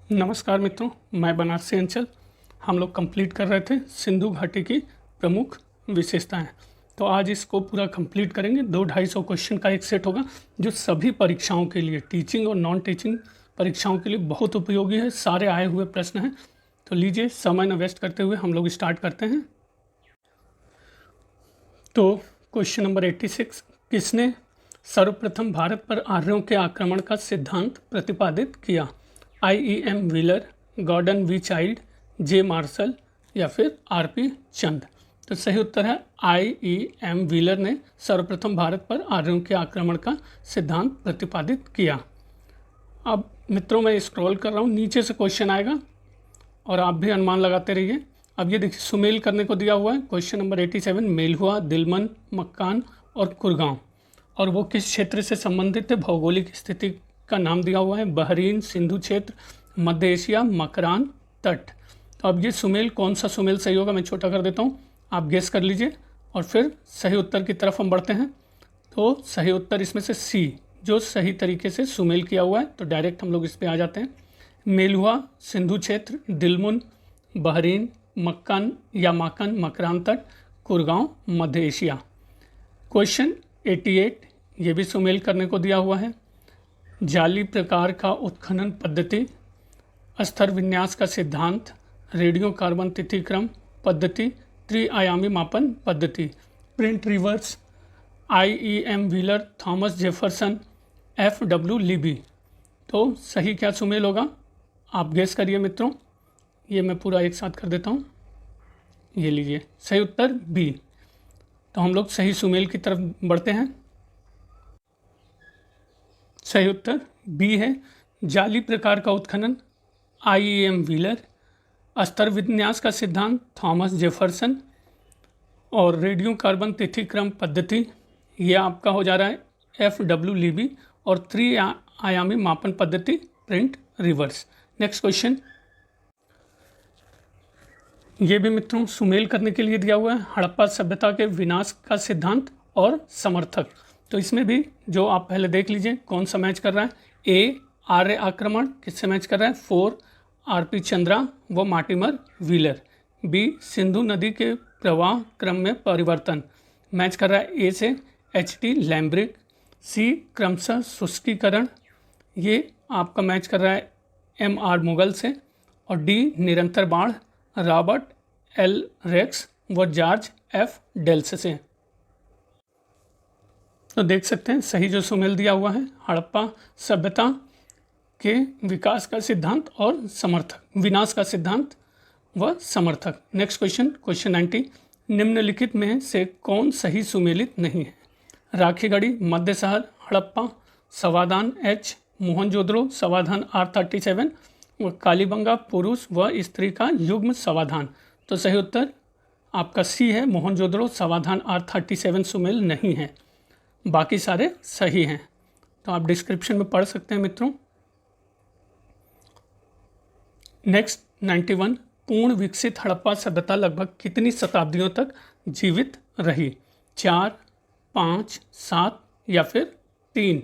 नमस्कार मित्रों, मैं बनारसी अंचल। हम लोग कंप्लीट कर रहे थे सिंधु घाटी की प्रमुख विशेषताएं। तो आज इसको पूरा कंप्लीट करेंगे। 200-250 क्वेश्चन का एक सेट होगा जो सभी परीक्षाओं के लिए, टीचिंग और नॉन टीचिंग परीक्षाओं के लिए बहुत उपयोगी है। सारे आए हुए प्रश्न हैं। तो लीजिए, समय न वेस्ट करते हुए हम लोग स्टार्ट करते हैं। तो क्वेश्चन नंबर 86, किसने सर्वप्रथम भारत पर आर्यों के आक्रमण का सिद्धांत प्रतिपादित किया? IEM Wheeler, Gordon V Childe, J Marshall या फिर RP चंद? तो सही उत्तर है IEM व्हीलर ने सर्वप्रथम भारत पर आर्यों के आक्रमण का सिद्धांत प्रतिपादित किया। अब मित्रों, मैं स्क्रॉल कर रहा हूँ, नीचे से क्वेश्चन आएगा और आप भी अनुमान लगाते रहिए। अब ये देखिए, सुमेल करने को दिया हुआ है। क्वेश्चन नंबर 87, मेलहुआ, दिलमन, मक्कान और कुरगांव, और वो किस क्षेत्र से संबंधित है? भौगोलिक स्थिति का नाम दिया हुआ है। बहरीन, सिंधु क्षेत्र, मध्य एशिया, मकरान तट। तो अब ये सुमेल कौन सा सुमेल सही होगा, मैं छोटा कर देता हूँ, आप गेस कर लीजिए और फिर सही उत्तर की तरफ हम बढ़ते हैं। तो सही उत्तर इसमें से सी, जो सही तरीके से सुमेल किया हुआ है। तो डायरेक्ट हम लोग इस पर आ जाते हैं। मेलहुआ सिंधु क्षेत्र, दिलमुन बहरीन, मक्कान या माकन मकरान तट, कुरगांव मध्य एशिया। क्वेश्चन 88, ये भी सुमेल करने को दिया हुआ है। जाली प्रकार का उत्खनन पद्धति, स्तर विन्यास का सिद्धांत, रेडियो कार्बन तिथिक्रम पद्धति, त्रिआयामी मापन पद्धति, print reverse, IEM wheeler, Thomas Jefferson, FW Libby. तो सही क्या सुमेल होगा, आप गेस करिए मित्रों। ये मैं पूरा एक साथ कर देता हूँ, ये लीजिए, सही उत्तर बी। तो हम लोग सही सुमेल की तरफ बढ़ते हैं। सही उत्तर बी है, जाली प्रकार का उत्खनन IEM व्हीलर, स्तर विन्यास का सिद्धांत थॉमस जेफरसन, और रेडियो कार्बन तिथिक्रम पद्धति ये आपका हो जा रहा है FW लीबी, और त्रिआयामी मापन पद्धति प्रिंट रिवर्स। नेक्स्ट क्वेश्चन, ये भी मित्रों सुमेल करने के लिए दिया हुआ है। हड़प्पा सभ्यता के विनाश का सिद्धांत और समर्थक। तो इसमें भी जो आप पहले देख लीजिए कौन सा मैच कर रहा है। ए, आर्य आक्रमण किससे मैच कर रहा है? 4 RP चंद्रा व मार्टिमर व्हीलर। बी, सिंधु नदी के प्रवाह क्रम में परिवर्तन, मैच कर रहा है ए से HT लैम्ब्रिक। सी, क्रमशः शुष्कीकरण, ये आपका मैच कर रहा है MR मुगल से। और डी, निरंतर बाढ़, रॉबर्ट L रेक्स व जॉर्ज F डेल्स से। तो देख सकते हैं सही जो सुमेल दिया हुआ है, हड़प्पा सभ्यता के विकास का सिद्धांत और समर्थक, विनाश का सिद्धांत व समर्थक। नेक्स्ट क्वेश्चन, क्वेश्चन 90, निम्नलिखित में से कौन सही सुमेलित नहीं है? राखीगढ़ी, मध्य शहर, हड़प्पा, समाधान H, मोहनजोदड़ो, समाधान R37 व कालीबंगा, पुरुष व स्त्री का युग्म समाधान। तो सही उत्तर आपका सी है, मोहनजोदड़ो समाधान R37 सुमेल नहीं है, बाकी सारे सही हैं। तो आप डिस्क्रिप्शन में पढ़ सकते हैं मित्रों। नेक्स्ट 91, पूर्ण विकसित हड़प्पा सभ्यता लगभग कितनी शताब्दियों तक जीवित रही? 4, 5, 7 या फिर 3?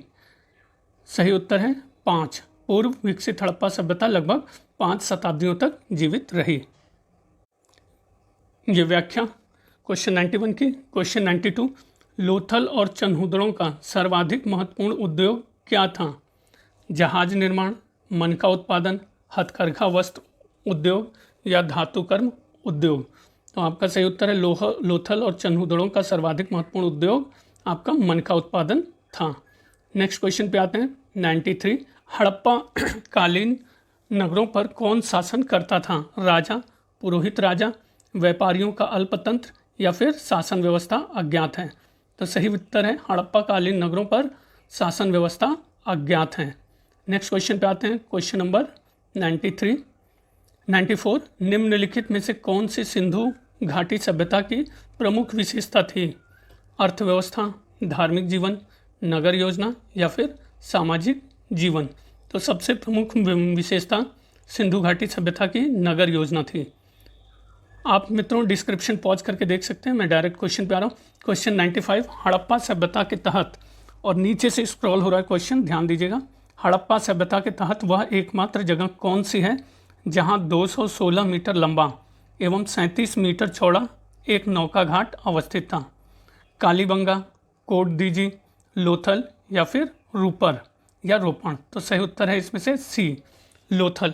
सही उत्तर है 5। पूर्व विकसित हड़प्पा सभ्यता लगभग 5 शताब्दियों तक जीवित रही। ये व्याख्या क्वेश्चन 91 की। क्वेश्चन 92, लोथल और चन्हुदड़ों का सर्वाधिक महत्वपूर्ण उद्योग क्या था? जहाज निर्माण, मनका उत्पादन, हथकरघा वस्त्र उद्योग या धातुकर्म उद्योग। तो आपका सही उत्तर है लोथल और चन्हुदड़ों का सर्वाधिक महत्वपूर्ण उद्योग आपका मनका उत्पादन था। नेक्स्ट क्वेश्चन पे आते हैं 93, हड़प्पा कालीन नगरों पर कौन शासन करता था? राजा, पुरोहित राजा, व्यापारियों का अल्पतंत्र या फिर शासन व्यवस्था अज्ञात है। तो सही उत्तर है हड़प्पा कालीन नगरों पर शासन व्यवस्था अज्ञात है। नेक्स्ट क्वेश्चन पे आते हैं, क्वेश्चन नंबर 94, निम्नलिखित में से कौन सी सिंधु घाटी सभ्यता की प्रमुख विशेषता थी? अर्थव्यवस्था, धार्मिक जीवन, नगर योजना या फिर सामाजिक जीवन। तो सबसे प्रमुख विशेषता सिंधु घाटी सभ्यता की नगर योजना थी। आप मित्रों डिस्क्रिप्शन पॉज करके देख सकते हैं, मैं डायरेक्ट क्वेश्चन पे आ रहा हूँ। क्वेश्चन 95, हड़प्पा सभ्यता के तहत, और नीचे से स्क्रॉल हो रहा है क्वेश्चन, ध्यान दीजिएगा। हड़प्पा सभ्यता के तहत वह एकमात्र जगह कौन सी है जहां 216 मीटर लंबा एवं 37 मीटर चौड़ा एक नौका घाट अवस्थित था? कालीबंगा, कोट दीजी, लोथल या फिर रूपर या रोपण? तो सही उत्तर है इसमें से सी, लोथल।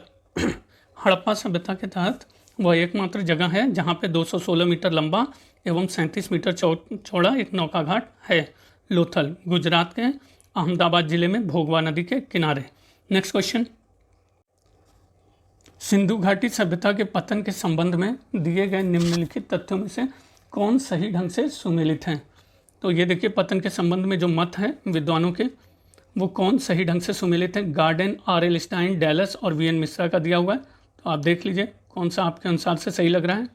हड़प्पा सभ्यता के तहत वह एकमात्र जगह है जहां पे 216 मीटर लंबा एवं 37 मीटर चौड़ा एक नौका घाट है, लोथल, गुजरात के अहमदाबाद जिले में भोगवा नदी के किनारे। नेक्स्ट क्वेश्चन, सिंधु घाटी सभ्यता के पतन के संबंध में दिए गए निम्नलिखित तथ्यों में से कौन सही ढंग से सुमेलित हैं? तो ये देखिए, पतन के संबंध में जो मत हैं विद्वानों के, वो कौन सही ढंग से सुमेलित हैं? Garden, RL. स्टाइन, डैलस और वी.एन. मिश्रा का दिया हुआ है। तो आप देख लीजिए कौन सा आपके अनुसार से सही लग रहा है।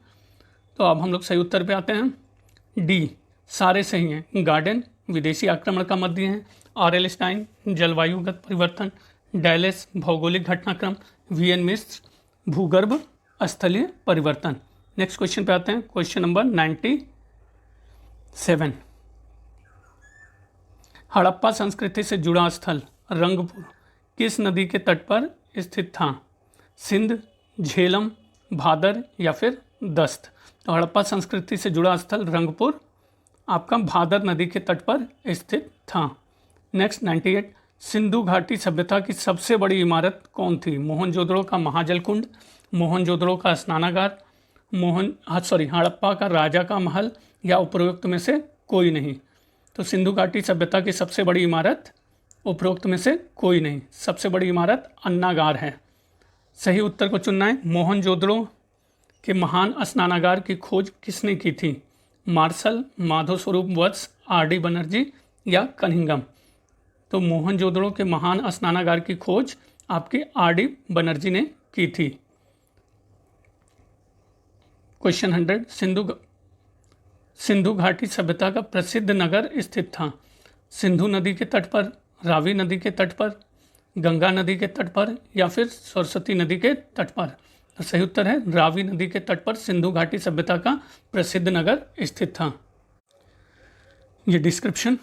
तो अब हम लोग सही उत्तर पे आते हैं। डी, सारे सही हैं। गार्डन विदेशी आक्रमण का मत दिए हैं, आर.एल. स्टाइन जलवायुगत परिवर्तन, डैलस भौगोलिक घटनाक्रम, वी.एन. मिश्र भूगर्भ स्थलीय परिवर्तन। नेक्स्ट क्वेश्चन पे आते हैं, क्वेश्चन नंबर 97। हड़प्पा संस्कृति से जुड़ा स्थल रंगपुर किस नदी के तट पर स्थित था? सिंध, झेलम, भादर या फिर दस्त? तो हड़प्पा संस्कृति से जुड़ा स्थल रंगपुर आपका भादर नदी के तट पर स्थित था। नेक्स्ट 98, सिंधु घाटी सभ्यता की सबसे बड़ी इमारत कौन थी? मोहनजोदड़ो का महाजल कुंड, मोहनजोदड़ो का स्नानागार, हड़प्पा का राजा का महल या उपरोक्त में से कोई नहीं? तो सिंधु घाटी सभ्यता की सबसे बड़ी इमारत उपरोक्त में से कोई नहीं, सबसे बड़ी इमारत अन्नागार है। सही उत्तर को चुनना है। मोहनजोदड़ो के महान स्नानागार की खोज किसने की थी? मार्शल, माधव स्वरूप वत्स, आर.डी. बनर्जी या कनिंघम? तो मोहनजोदड़ो के महान स्नानागार की खोज आपकी आर.डी. बनर्जी ने की थी। क्वेश्चन 100, सिंधु घाटी सभ्यता का प्रसिद्ध नगर स्थित था? सिंधु नदी के तट पर, रावी नदी के तट पर, गंगा नदी के तट पर या फिर सरस्वती नदी के तट पर? तो सही उत्तर है रावी नदी के तट पर सिंधु घाटी सभ्यता का प्रसिद्ध नगर स्थित था। ये डिस्क्रिप्शन।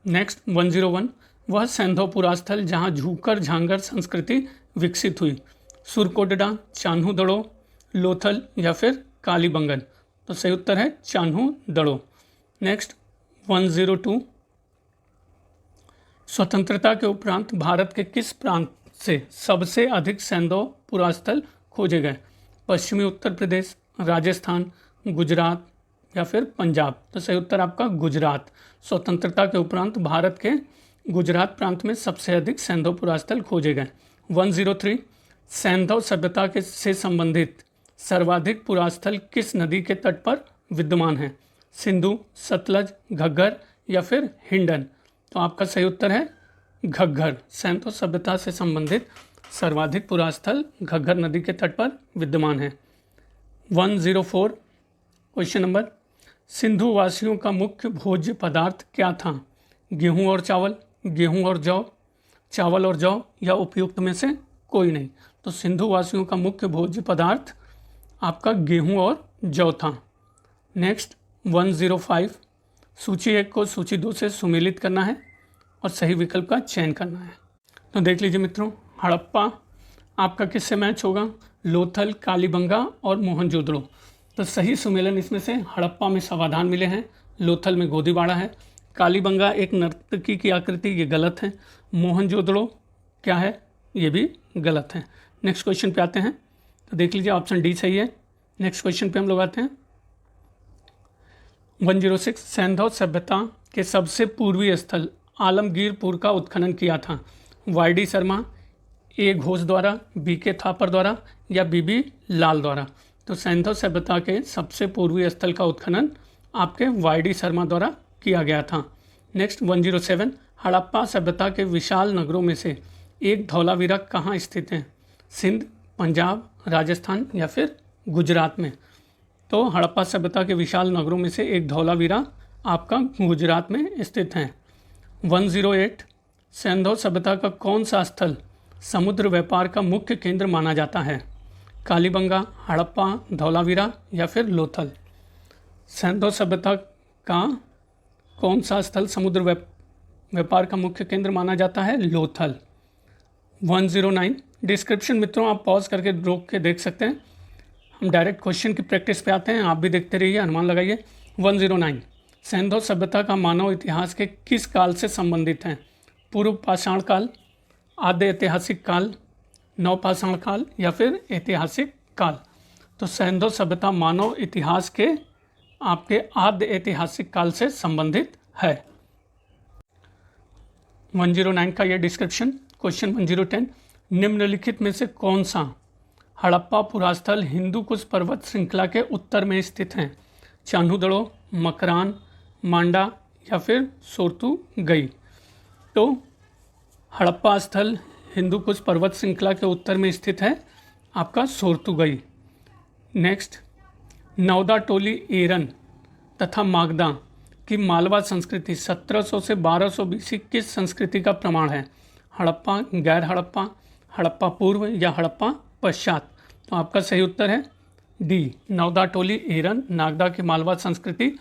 नेक्स्ट 101, वह सैंधवपुरा स्थल जहाँ झूकर झांगर संस्कृति विकसित हुई? सुरकोटडा, चान्हू दड़ो, लोथल या फिर कालीबंगन? तो सही उत्तर है चान्हू दड़ो। नेक्स्ट 102, स्वतंत्रता के उपरांत भारत के किस प्रांत से सबसे अधिक सैंधवपुरा स्थल खोजे गए? पश्चिमी उत्तर प्रदेश, राजस्थान, गुजरात या फिर पंजाब? तो सही उत्तर आपका गुजरात। स्वतंत्रता के उपरांत भारत के गुजरात प्रांत में सबसे अधिक सैंधवपुरा स्थल खोजे गए। 103, सैंधव सभ्यता के से संबंधित सर्वाधिक पुरास्थल किस नदी के तट पर विद्यमान है? सिंधु, सतलज, घग्गर या फिर हिंडन? तो आपका सही उत्तर है घग्गर। सैंधव सभ्यता से संबंधित सर्वाधिक पुरास्थल घग्गर नदी के तट पर विद्यमान है। 104, क्वेश्चन नंबर, सिंधु वासियों का मुख्य भोज्य पदार्थ क्या था? गेहूं और चावल, गेहूं और जौ, चावल और जौ या उपयुक्त में से कोई नहीं? तो सिंधु वासियों का मुख्य भोज्य पदार्थ आपका गेहूं और जौ था। नेक्स्ट 105, सूची 1 को सूची 2 से सुमेलित करना है और सही विकल्प का चयन करना है। तो देख लीजिए मित्रों, हड़प्पा आपका किससे मैच होगा? लोथल, कालीबंगा और मोहनजोदड़ो। तो सही सुमेलन इसमें से हड़प्पा में समाधान मिले हैं, लोथल में गोदीबाड़ा है, कालीबंगा एक नर्तकी की आकृति, ये गलत है, मोहनजोदड़ो क्या है, ये भी गलत है। नेक्स्ट क्वेश्चन पे आते हैं। तो देख लीजिए ऑप्शन डी सही है। नेक्स्ट क्वेश्चन पे हम लोग आते हैं। 106, सैंधव सभ्यता के सबसे पूर्वी स्थल आलमगीरपुर का उत्खनन किया था? वाई.डी. शर्मा, ए. घोष द्वारा, बी.के. थापर द्वारा या बी.बी. लाल द्वारा? तो सैंधव सभ्यता के सबसे पूर्वी स्थल का उत्खनन आपके वाई.डी. शर्मा द्वारा किया गया था। नेक्स्ट 107, हड़प्पा सभ्यता के विशाल नगरों में से एक धौलावीरा कहाँ स्थित है? सिंध, पंजाब, राजस्थान या फिर गुजरात में? तो हड़प्पा सभ्यता के विशाल नगरों में से एक धौलावीरा आपका गुजरात में स्थित है। 108, सैंधव सभ्यता का कौन सा स्थल समुद्र व्यापार का मुख्य केंद्र माना जाता है? कालीबंगा, हड़प्पा, धौलावीरा या फिर लोथल? सैंधव सभ्यता का कौन सा स्थल समुद्र व्यापार का मुख्य केंद्र माना जाता है? लोथल। 109 डिस्क्रिप्शन मित्रों आप पॉज करके रोक के देख सकते हैं। हम डायरेक्ट क्वेश्चन की प्रैक्टिस पे आते हैं, आप भी देखते रहिए, अनुमान लगाइए। 109 सैंधव सभ्यता का मानव इतिहास के किस काल से संबंधित है? पूर्व पाषाण काल, आद्य ऐतिहासिक काल, नवपाषाण काल या फिर ऐतिहासिक काल? तो सैंधव सभ्यता मानव इतिहास के आपके आद्य ऐतिहासिक काल से संबंधित है। 109 का ये डिस्क्रिप्शन। क्वेश्चन 110 निम्नलिखित में से कौन सा हड़प्पा पुरास्थल हिंदू कुश पर्वत श्रृंखला के उत्तर में स्थित है? चान्हुदड़ो, मकरान, मांडा या फिर सोर्तुगई? तो हड़प्पा स्थल हिंदू कुश पर्वत श्रृंखला के उत्तर में स्थित है आपका सोर्तुगई। नेक्स्ट, नौदा टोली एरन तथा मागदा की मालवा संस्कृति 1700 से 1200 बीसी किस संस्कृति का प्रमाण है? हड़प्पा, गैर हड़प्पा, हड़प्पा पूर्व या हड़प्पा पश्चात? तो आपका सही उत्तर है डी, नौदा टोली एरन नागदा की मालवा संस्कृति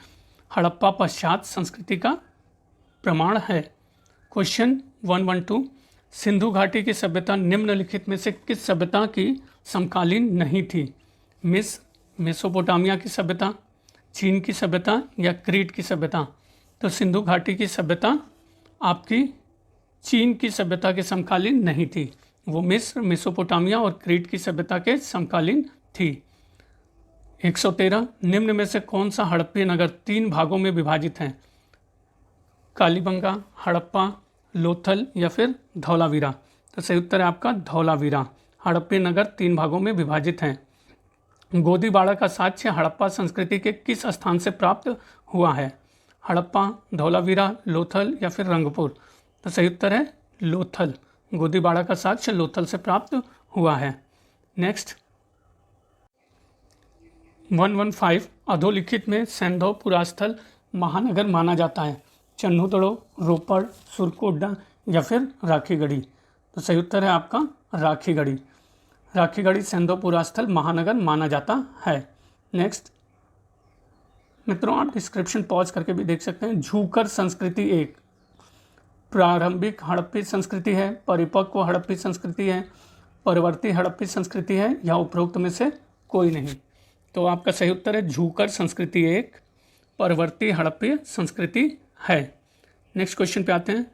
हड़प्पा पश्चात संस्कृति का प्रमाण है। क्वेश्चन 112 सिंधु घाटी की सभ्यता निम्नलिखित में से किस सभ्यता की समकालीन नहीं थी? मेसोपोटामिया की सभ्यता, चीन की सभ्यता या क्रीट की सभ्यता? तो सिंधु घाटी की सभ्यता आपकी चीन की सभ्यता के समकालीन नहीं थी, वो मिस्र, मेसोपोटामिया और क्रीट की सभ्यता के समकालीन थी। 113 निम्न में से कौन सा हड़प्पी नगर 3 भागों में विभाजित है? कालीबंगा, हड़प्पा, लोथल या फिर धौलावीरा? तो सही उत्तर है आपका धौलावीरा। हड़प्पी नगर 3 भागों में विभाजित हैं। गोदीबाड़ा का साक्ष्य हड़प्पा संस्कृति के किस स्थान से प्राप्त हुआ है? हड़प्पा, धौलावीरा, लोथल या फिर रंगपुर? तो सही उत्तर है लोथल। गोदीबाड़ा का साक्ष्य लोथल से प्राप्त हुआ है। नेक्स्ट 115 अधोलिखित में सैंधव पुरास्थल महानगर माना जाता है? चन्हुदड़ो, रोपड़, सुरकोड्डा या फिर राखीगढ़ी? तो सही उत्तर है आपका राखीगढ़ी। राखीगढ़ी सैंधव पुरास्थल महानगर माना जाता है। नेक्स्ट मित्रों आप डिस्क्रिप्शन पॉज करके भी देख सकते हैं। झूकर संस्कृति एक प्रारंभिक हड़प्पी संस्कृति है, परिपक्व हड़प्पी संस्कृति है, परवर्ती हड़प्पी संस्कृति है या उपरोक्त में से कोई नहीं? तो आपका सही उत्तर है झूकर संस्कृति एक परवर्ती हड़प्पी संस्कृति है। नेक्स्ट क्वेश्चन पे आते हैं।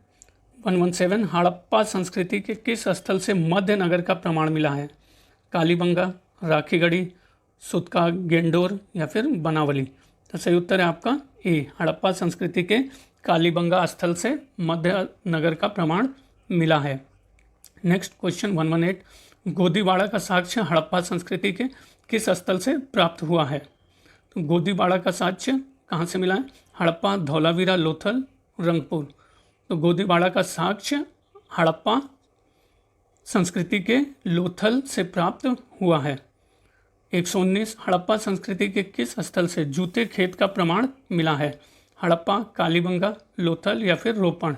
117 हड़प्पा संस्कृति के किस स्थल से मध्य नगर का प्रमाण मिला है? कालीबंगा, राखीगढ़ी, सुतका गेंडोर या फिर बनावली? तो सही उत्तर है आपका ए, हड़प्पा संस्कृति के कालीबंगा स्थल से मध्य नगर का प्रमाण मिला है। नेक्स्ट क्वेश्चन 118 गोदीबाड़ा का साक्ष्य हड़प्पा संस्कृति के किस स्थल से प्राप्त हुआ है? तो गोदीबाड़ा का साक्ष्य कहाँ से मिला है? हड़प्पा, धौलावीरा, लोथल, रंगपुर? तो गोदीबाड़ा का साक्ष्य हड़प्पा संस्कृति के लोथल से प्राप्त हुआ है। 119 हड़प्पा संस्कृति के किस स्थल से जूते खेत का प्रमाण मिला है? हड़प्पा, कालीबंगा, लोथल या फिर रोपण?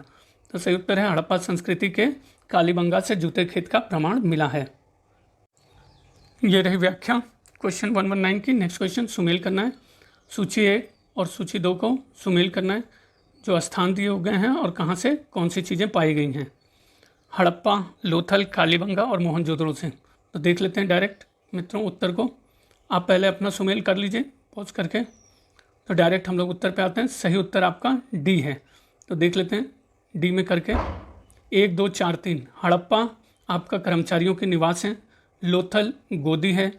तो सही उत्तर है हड़प्पा संस्कृति के कालीबंगा से जूते खेत का प्रमाण मिला है। ये रही व्याख्या क्वेश्चन 119 की। नेक्स्ट क्वेश्चन सुमेल करना है। सूची 1 और सूची 2 को सुमेल करना है, जो स्थान दिए गए हैं और कहाँ से कौन सी चीज़ें पाई गई हैं। हड़प्पा, लोथल, कालीबंगा और मोहनजोदड़ो से। तो देख लेते हैं डायरेक्ट मित्रों उत्तर को। आप पहले अपना सुमेल कर लीजिए पॉज करके। तो डायरेक्ट हम लोग उत्तर पे आते हैं। सही उत्तर आपका डी है। तो देख लेते हैं डी में करके। 1, 2, 4, 3 हड़प्पा आपका कर्मचारियों के निवास हैं, लोथल गोदी है,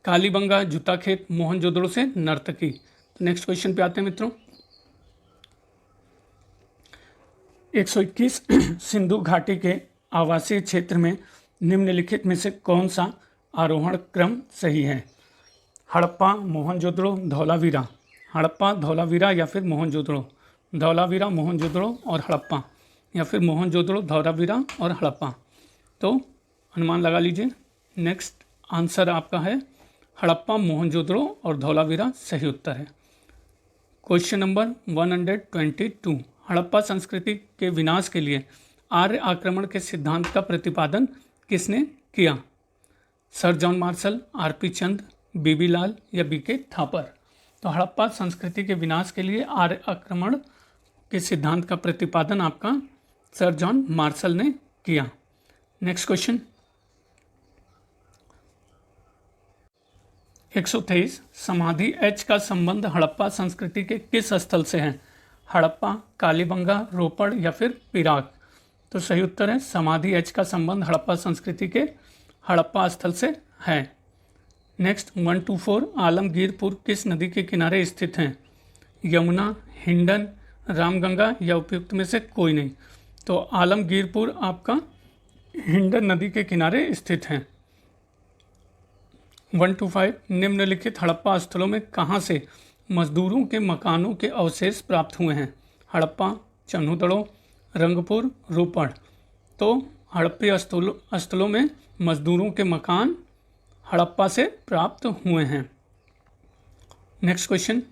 कालीबंगा जूता खेत, मोहनजोदड़ो से नर्तकी। तो नेक्स्ट क्वेश्चन पे आते हैं मित्रों। 121 सिंधु घाटी के आवासीय क्षेत्र में निम्नलिखित में से कौन सा आरोहण क्रम सही है? हड़प्पा, मोहनजोदड़ो, धौलावीरा? हड़प्पा, धौलावीरा या फिर मोहनजोदड़ो? धौलावीरा, मोहनजोदड़ो और हड़प्पा या फिर मोहनजोदड़ो, धौलावीरा और हड़प्पा? तो अनुमान लगा लीजिए। नेक्स्ट आंसर आपका है हड़प्पा, मोहनजोदड़ो और धौलावीरा सही उत्तर है। क्वेश्चन नंबर 122 हड़प्पा संस्कृति के विनाश के लिए आर्य आक्रमण के सिद्धांत का प्रतिपादन किसने किया? Sir John Marshall, R P. Chand, B B Lal या बी.के. थापर? तो हड़प्पा संस्कृति के विनाश के लिए आर्य आक्रमण के सिद्धांत का प्रतिपादन आपका सर जॉन मार्शल ने किया। नेक्स्ट क्वेश्चन 123, समाधि एच का संबंध हड़प्पा संस्कृति के किस स्थल से है? हड़प्पा, कालीबंगा, रोपड़ या फिर पिराक? तो सही उत्तर है समाधि एच का संबंध हड़प्पा संस्कृति के हड़प्पा स्थल से है। नेक्स्ट 124, आलमगीरपुर किस नदी के किनारे स्थित हैं? यमुना, हिंडन, रामगंगा या उपयुक्त में से कोई नहीं? तो आलमगीरपुर आपका हिंडन नदी के किनारे स्थित हैं। 125, निम्नलिखित हड़प्पा स्थलों में कहाँ से मजदूरों के मकानों के अवशेष प्राप्त हुए हैं? हड़प्पा, चन्हुदड़ो, रंगपुर, रोपड़? तो हड़प्पी स्थलों में मजदूरों के मकान हड़प्पा से प्राप्त हुए हैं। नेक्स्ट क्वेश्चन,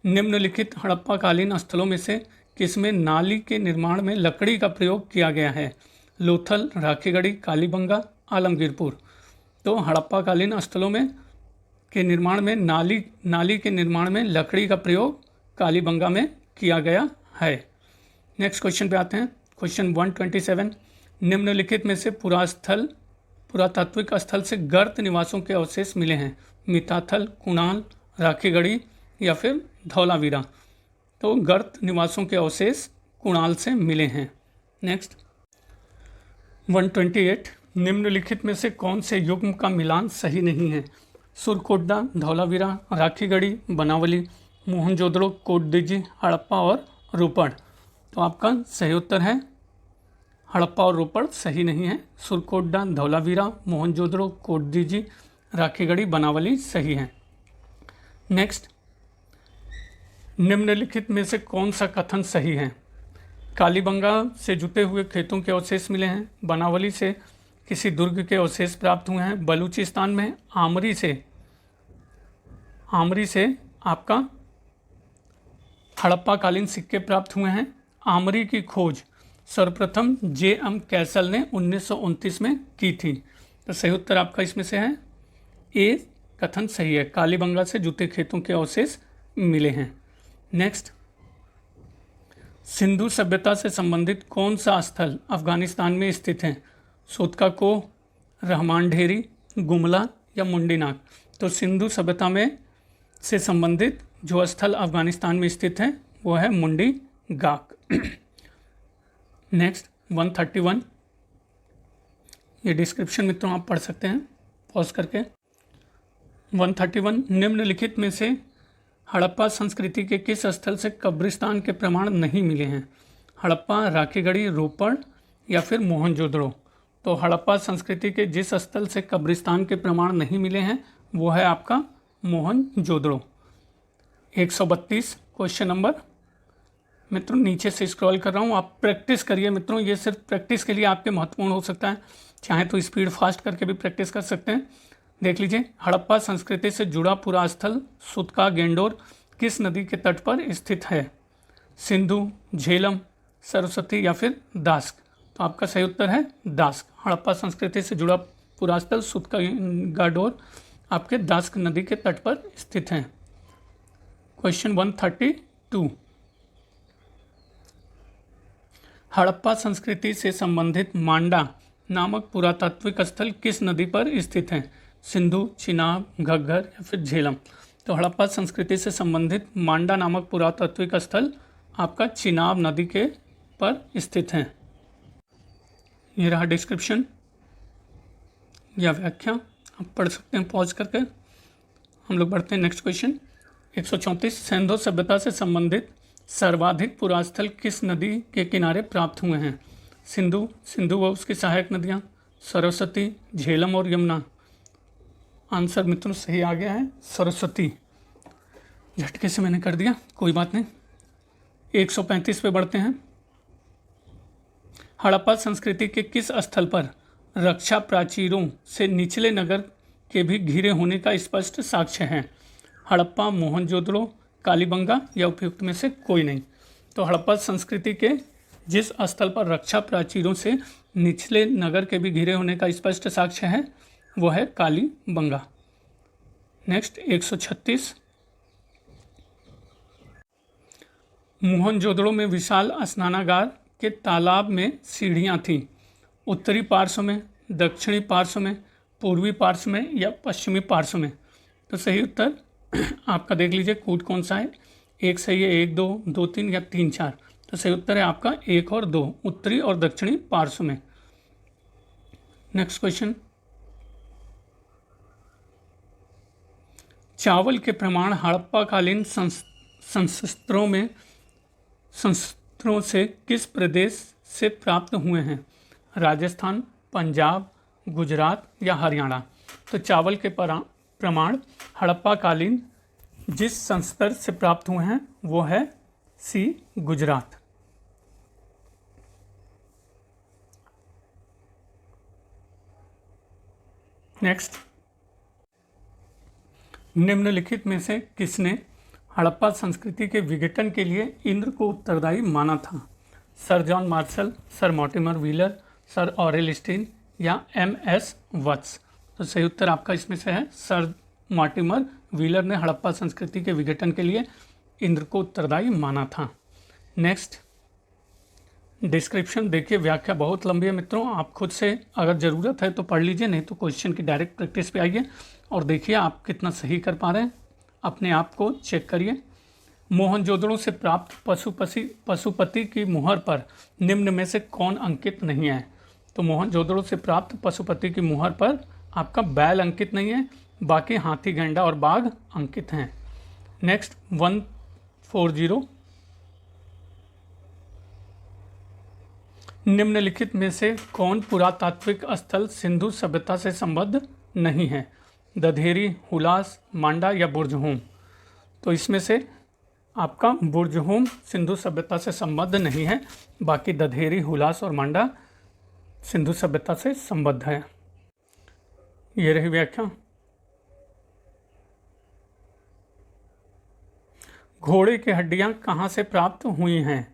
निम्नलिखित हड़प्पाकालीन स्थलों में से किसमें नाली के निर्माण में लकड़ी का प्रयोग किया गया है? लोथल, राखीगढ़ी, कालीबंगा, आलमगीरपुर? तो हड़प्पाकालीन स्थलों में के निर्माण में नाली के निर्माण में लकड़ी का प्रयोग कालीबंगा में किया गया है। नेक्स्ट क्वेश्चन पे आते हैं। क्वेश्चन 127, निम्नलिखित में से पुरातात्विक स्थल से गर्त निवासों के अवशेष मिले हैं? मिताथल, कुणाल, राखीगढ़ी या फिर धौलावीरा? तो गर्त निवासों के अवशेष कुणाल से मिले हैं। नेक्स्ट 128, निम्नलिखित में से कौन से युग्म का मिलान सही नहीं है? सुरकोटडा, धौलावीरा, राखीगढ़ी, बनावली, मोहनजोदड़ो, कोटडीजी, हड़प्पा और रोपड़? तो आपका सही उत्तर है हड़प्पा और रोपड़ सही नहीं है। सुरकोटडा, धौलावीरा, मोहनजोदड़ो, कोटडीजी, राखीगढ़ी, बनावली सही है। नेक्स्ट, निम्नलिखित में से कौन सा कथन सही है? कालीबंगा से जुटे हुए खेतों के अवशेष मिले हैं। बनावली से किसी दुर्ग के अवशेष प्राप्त हुए हैं। बलूचिस्तान में आमरी से आपका हड़प्पाकालीन सिक्के प्राप्त हुए हैं। आमरी की खोज सर्वप्रथम J.M. कैसल ने 1929 में की थी। तो सही उत्तर आपका इसमें से है ए कथन सही है। कालीबंगा से जुटे खेतों के अवशेष मिले हैं। नेक्स्ट, सिंधु सभ्यता से संबंधित कौन सा स्थल अफगानिस्तान में स्थित है? सोतका को, रहमान ढेरी, गुमला या मुंडीनाग? तो सिंधु सभ्यता में से संबंधित जो स्थल अफगानिस्तान में स्थित है वो है मुंडी गाक। नेक्स्ट 131, ये डिस्क्रिप्शन मित्रों आप पढ़ सकते हैं पॉज करके। 131, निम्नलिखित में से हड़प्पा संस्कृति के किस स्थल से कब्रिस्तान के प्रमाण नहीं मिले हैं? हड़प्पा, राखीगढ़ी, रोपड़ या फिर मोहनजोदड़ो? तो हड़प्पा संस्कृति के जिस स्थल से कब्रिस्तान के प्रमाण नहीं मिले हैं वो है आपका मोहनजोदड़ो। 132 क्वेश्चन नंबर मित्रों नीचे से स्क्रॉल कर रहा हूँ, आप प्रैक्टिस करिए मित्रों, ये सिर्फ प्रैक्टिस के लिए आपके महत्वपूर्ण हो सकता है। चाहे तो स्पीड फास्ट करके भी प्रैक्टिस कर सकते हैं। देख लीजिए, हड़प्पा संस्कृति से जुड़ा पूरा स्थल सुतका गेंडोर किस नदी के तट पर स्थित है? सिंधु, झेलम, सरस्वती या फिर दास्क? तो आपका सही उत्तर है दास्क। हड़प्पा संस्कृति से जुड़ा पूरा स्थल सुतका गाडोर आपके दास्क नदी के तट पर स्थित है। क्वेश्चन 132, हड़प्पा संस्कृति से संबंधित मांडा नामक पुरातात्विक स्थल किस नदी पर स्थित है? सिंधु, चिनाब, घग्गर या फिर झेलम? तो हड़प्पा संस्कृति से संबंधित मांडा नामक पुरातात्विक स्थल आपका चिनाब नदी के पर स्थित है। ये रहा डिस्क्रिप्शन या व्याख्या, आप पढ़ सकते हैं पॉज करके। हम लोग बढ़ते हैं नेक्स्ट क्वेश्चन 134, सिंधु सभ्यता से संबंधित सर्वाधिक पुरास्थल किस नदी के किनारे प्राप्त हुए हैं? सिंधु व उसकी सहायक नदियाँ, सरस्वती, झेलम और यमुना? आंसर मित्रों सही आ गया है सरस्वती। झटके से मैंने कर दिया, कोई बात नहीं। 135 पे बढ़ते हैं। हड़प्पा संस्कृति के किस स्थल पर रक्षा प्राचीरों से निचले नगर के भी घिरे होने का स्पष्ट साक्ष्य है? हड़प्पा, मोहनजोदड़ो, कालीबंगा या उपयुक्त में से कोई नहीं? तो हड़प्पा संस्कृति के जिस स्थल पर रक्षा प्राचीरों से निचले नगर के भी घिरे होने का स्पष्ट साक्ष्य है वो है कालीबंगा। नेक्स्ट 136, मोहनजोदड़ो में विशाल स्नानागार के तालाब में सीढ़ियाँ थीं। उत्तरी पार्श्व में दक्षिणी पार्श्व में, पूर्वी पार्श्व में या पश्चिमी पार्श्व में? तो सही उत्तर आपका देख लीजिए कूट कौन सा है। एक सही है, 1 2 2 3 या 3 4। तो सही उत्तर है आपका 1 और 2, उत्तरी और दक्षिणी पार्श्व में। नेक्स्ट क्वेश्चन, चावल के प्रमाण हड़प्पा कालीन संस्त्रों से किस प्रदेश से प्राप्त हुए हैं? राजस्थान, पंजाब, गुजरात या हरियाणा? तो चावल के प्रमाण हड़प्पा कालीन जिस संस्तर से प्राप्त हुए हैं वो है सी, गुजरात। नेक्स्ट, निम्नलिखित में से किसने हड़प्पा संस्कृति के विघटन के लिए इंद्र को उत्तरदायी माना था? Sir John Marshall, sir Mortimer Wheeler, sir Aurel Stein या एम.एस. वत्स? तो सही उत्तर आपका इसमें से है सर मॉर्टिमर व्हीलर ने हड़प्पा संस्कृति के विघटन के लिए इंद्र को उत्तरदायी माना था। नेक्स्ट, डिस्क्रिप्शन देखिए, व्याख्या बहुत लंबी है मित्रों, आप खुद से अगर ज़रूरत है तो पढ़ लीजिए, नहीं तो क्वेश्चन की डायरेक्ट प्रैक्टिस पे आइए और देखिए आप कितना सही कर पा रहे हैं, अपने आप को चेक करिए। मोहनजोदड़ो से प्राप्त पशुपति की मुहर पर निम्न में से कौन अंकित नहीं है? तो मोहनजोदड़ो से प्राप्त पशुपति की मुहर पर आपका बैल अंकित नहीं है, बाकी हाथी, गैंडा और बाघ अंकित हैं। नेक्स्ट, 140, निम्नलिखित में से कौन पुरातात्विक स्थल सिंधु सभ्यता से संबद्ध नहीं है? दधेरी, हुलास, मांडा या बुर्जहोम? तो इसमें से आपका बुर्जहोम सिंधु सभ्यता से संबद्ध नहीं है, बाकी दधेरी, हुलास और मांडा सिंधु सभ्यता से संबद्ध है। ये रही व्याख्या। घोड़े की हड्डियां कहाँ से प्राप्त हुई हैं?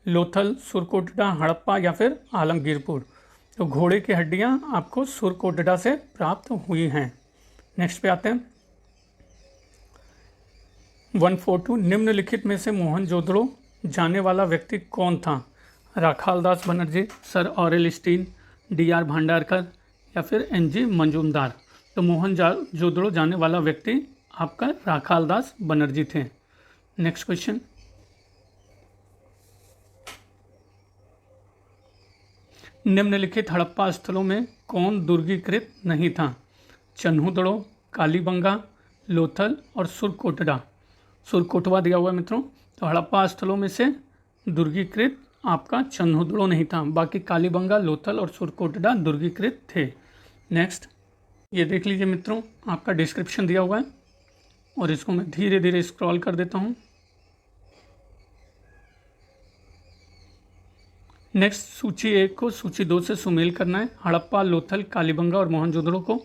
लोथल, सुरकोटडा, हड़प्पा या फिर आलमगीरपुर? तो घोड़े की हड्डियां आपको सुरकोटडा से प्राप्त हुई हैं। नेक्स्ट पे आते हैं, 142, निम्नलिखित में से मोहनजोदड़ो जाने वाला व्यक्ति कौन था? Rakhaldas Banerjee, sir Aurel Stein, D R. Bhandarkar या फिर एन.जी. मंजूमदार? तो मोहनजोदड़ो जाने वाला व्यक्ति आपका राखालदास बनर्जी थे। नेक्स्ट क्वेश्चन, निम्नलिखित हड़प्पा स्थलों में कौन दुर्गीकृत नहीं था? चन्हूदड़ो, कालीबंगा, लोथल और सुरकोटडा? सुरकोटवा दिया हुआ है मित्रों। तो हड़प्पा स्थलों में से दुर्गीकृत आपका चन्हूदड़ो नहीं था, बाकी कालीबंगा, लोथल और सुरकोटडा दुर्गीकृत थे। नेक्स्ट, ये देख लीजिए मित्रों, आपका डिस्क्रिप्शन दिया हुआ है और इसको मैं धीरे धीरे स्क्रॉल कर देता हूँ। नेक्स्ट, सूची 1 को सूची 2 से सुमेल करना है। हड़प्पा, लोथल, कालीबंगा और मोहनजोदड़ो को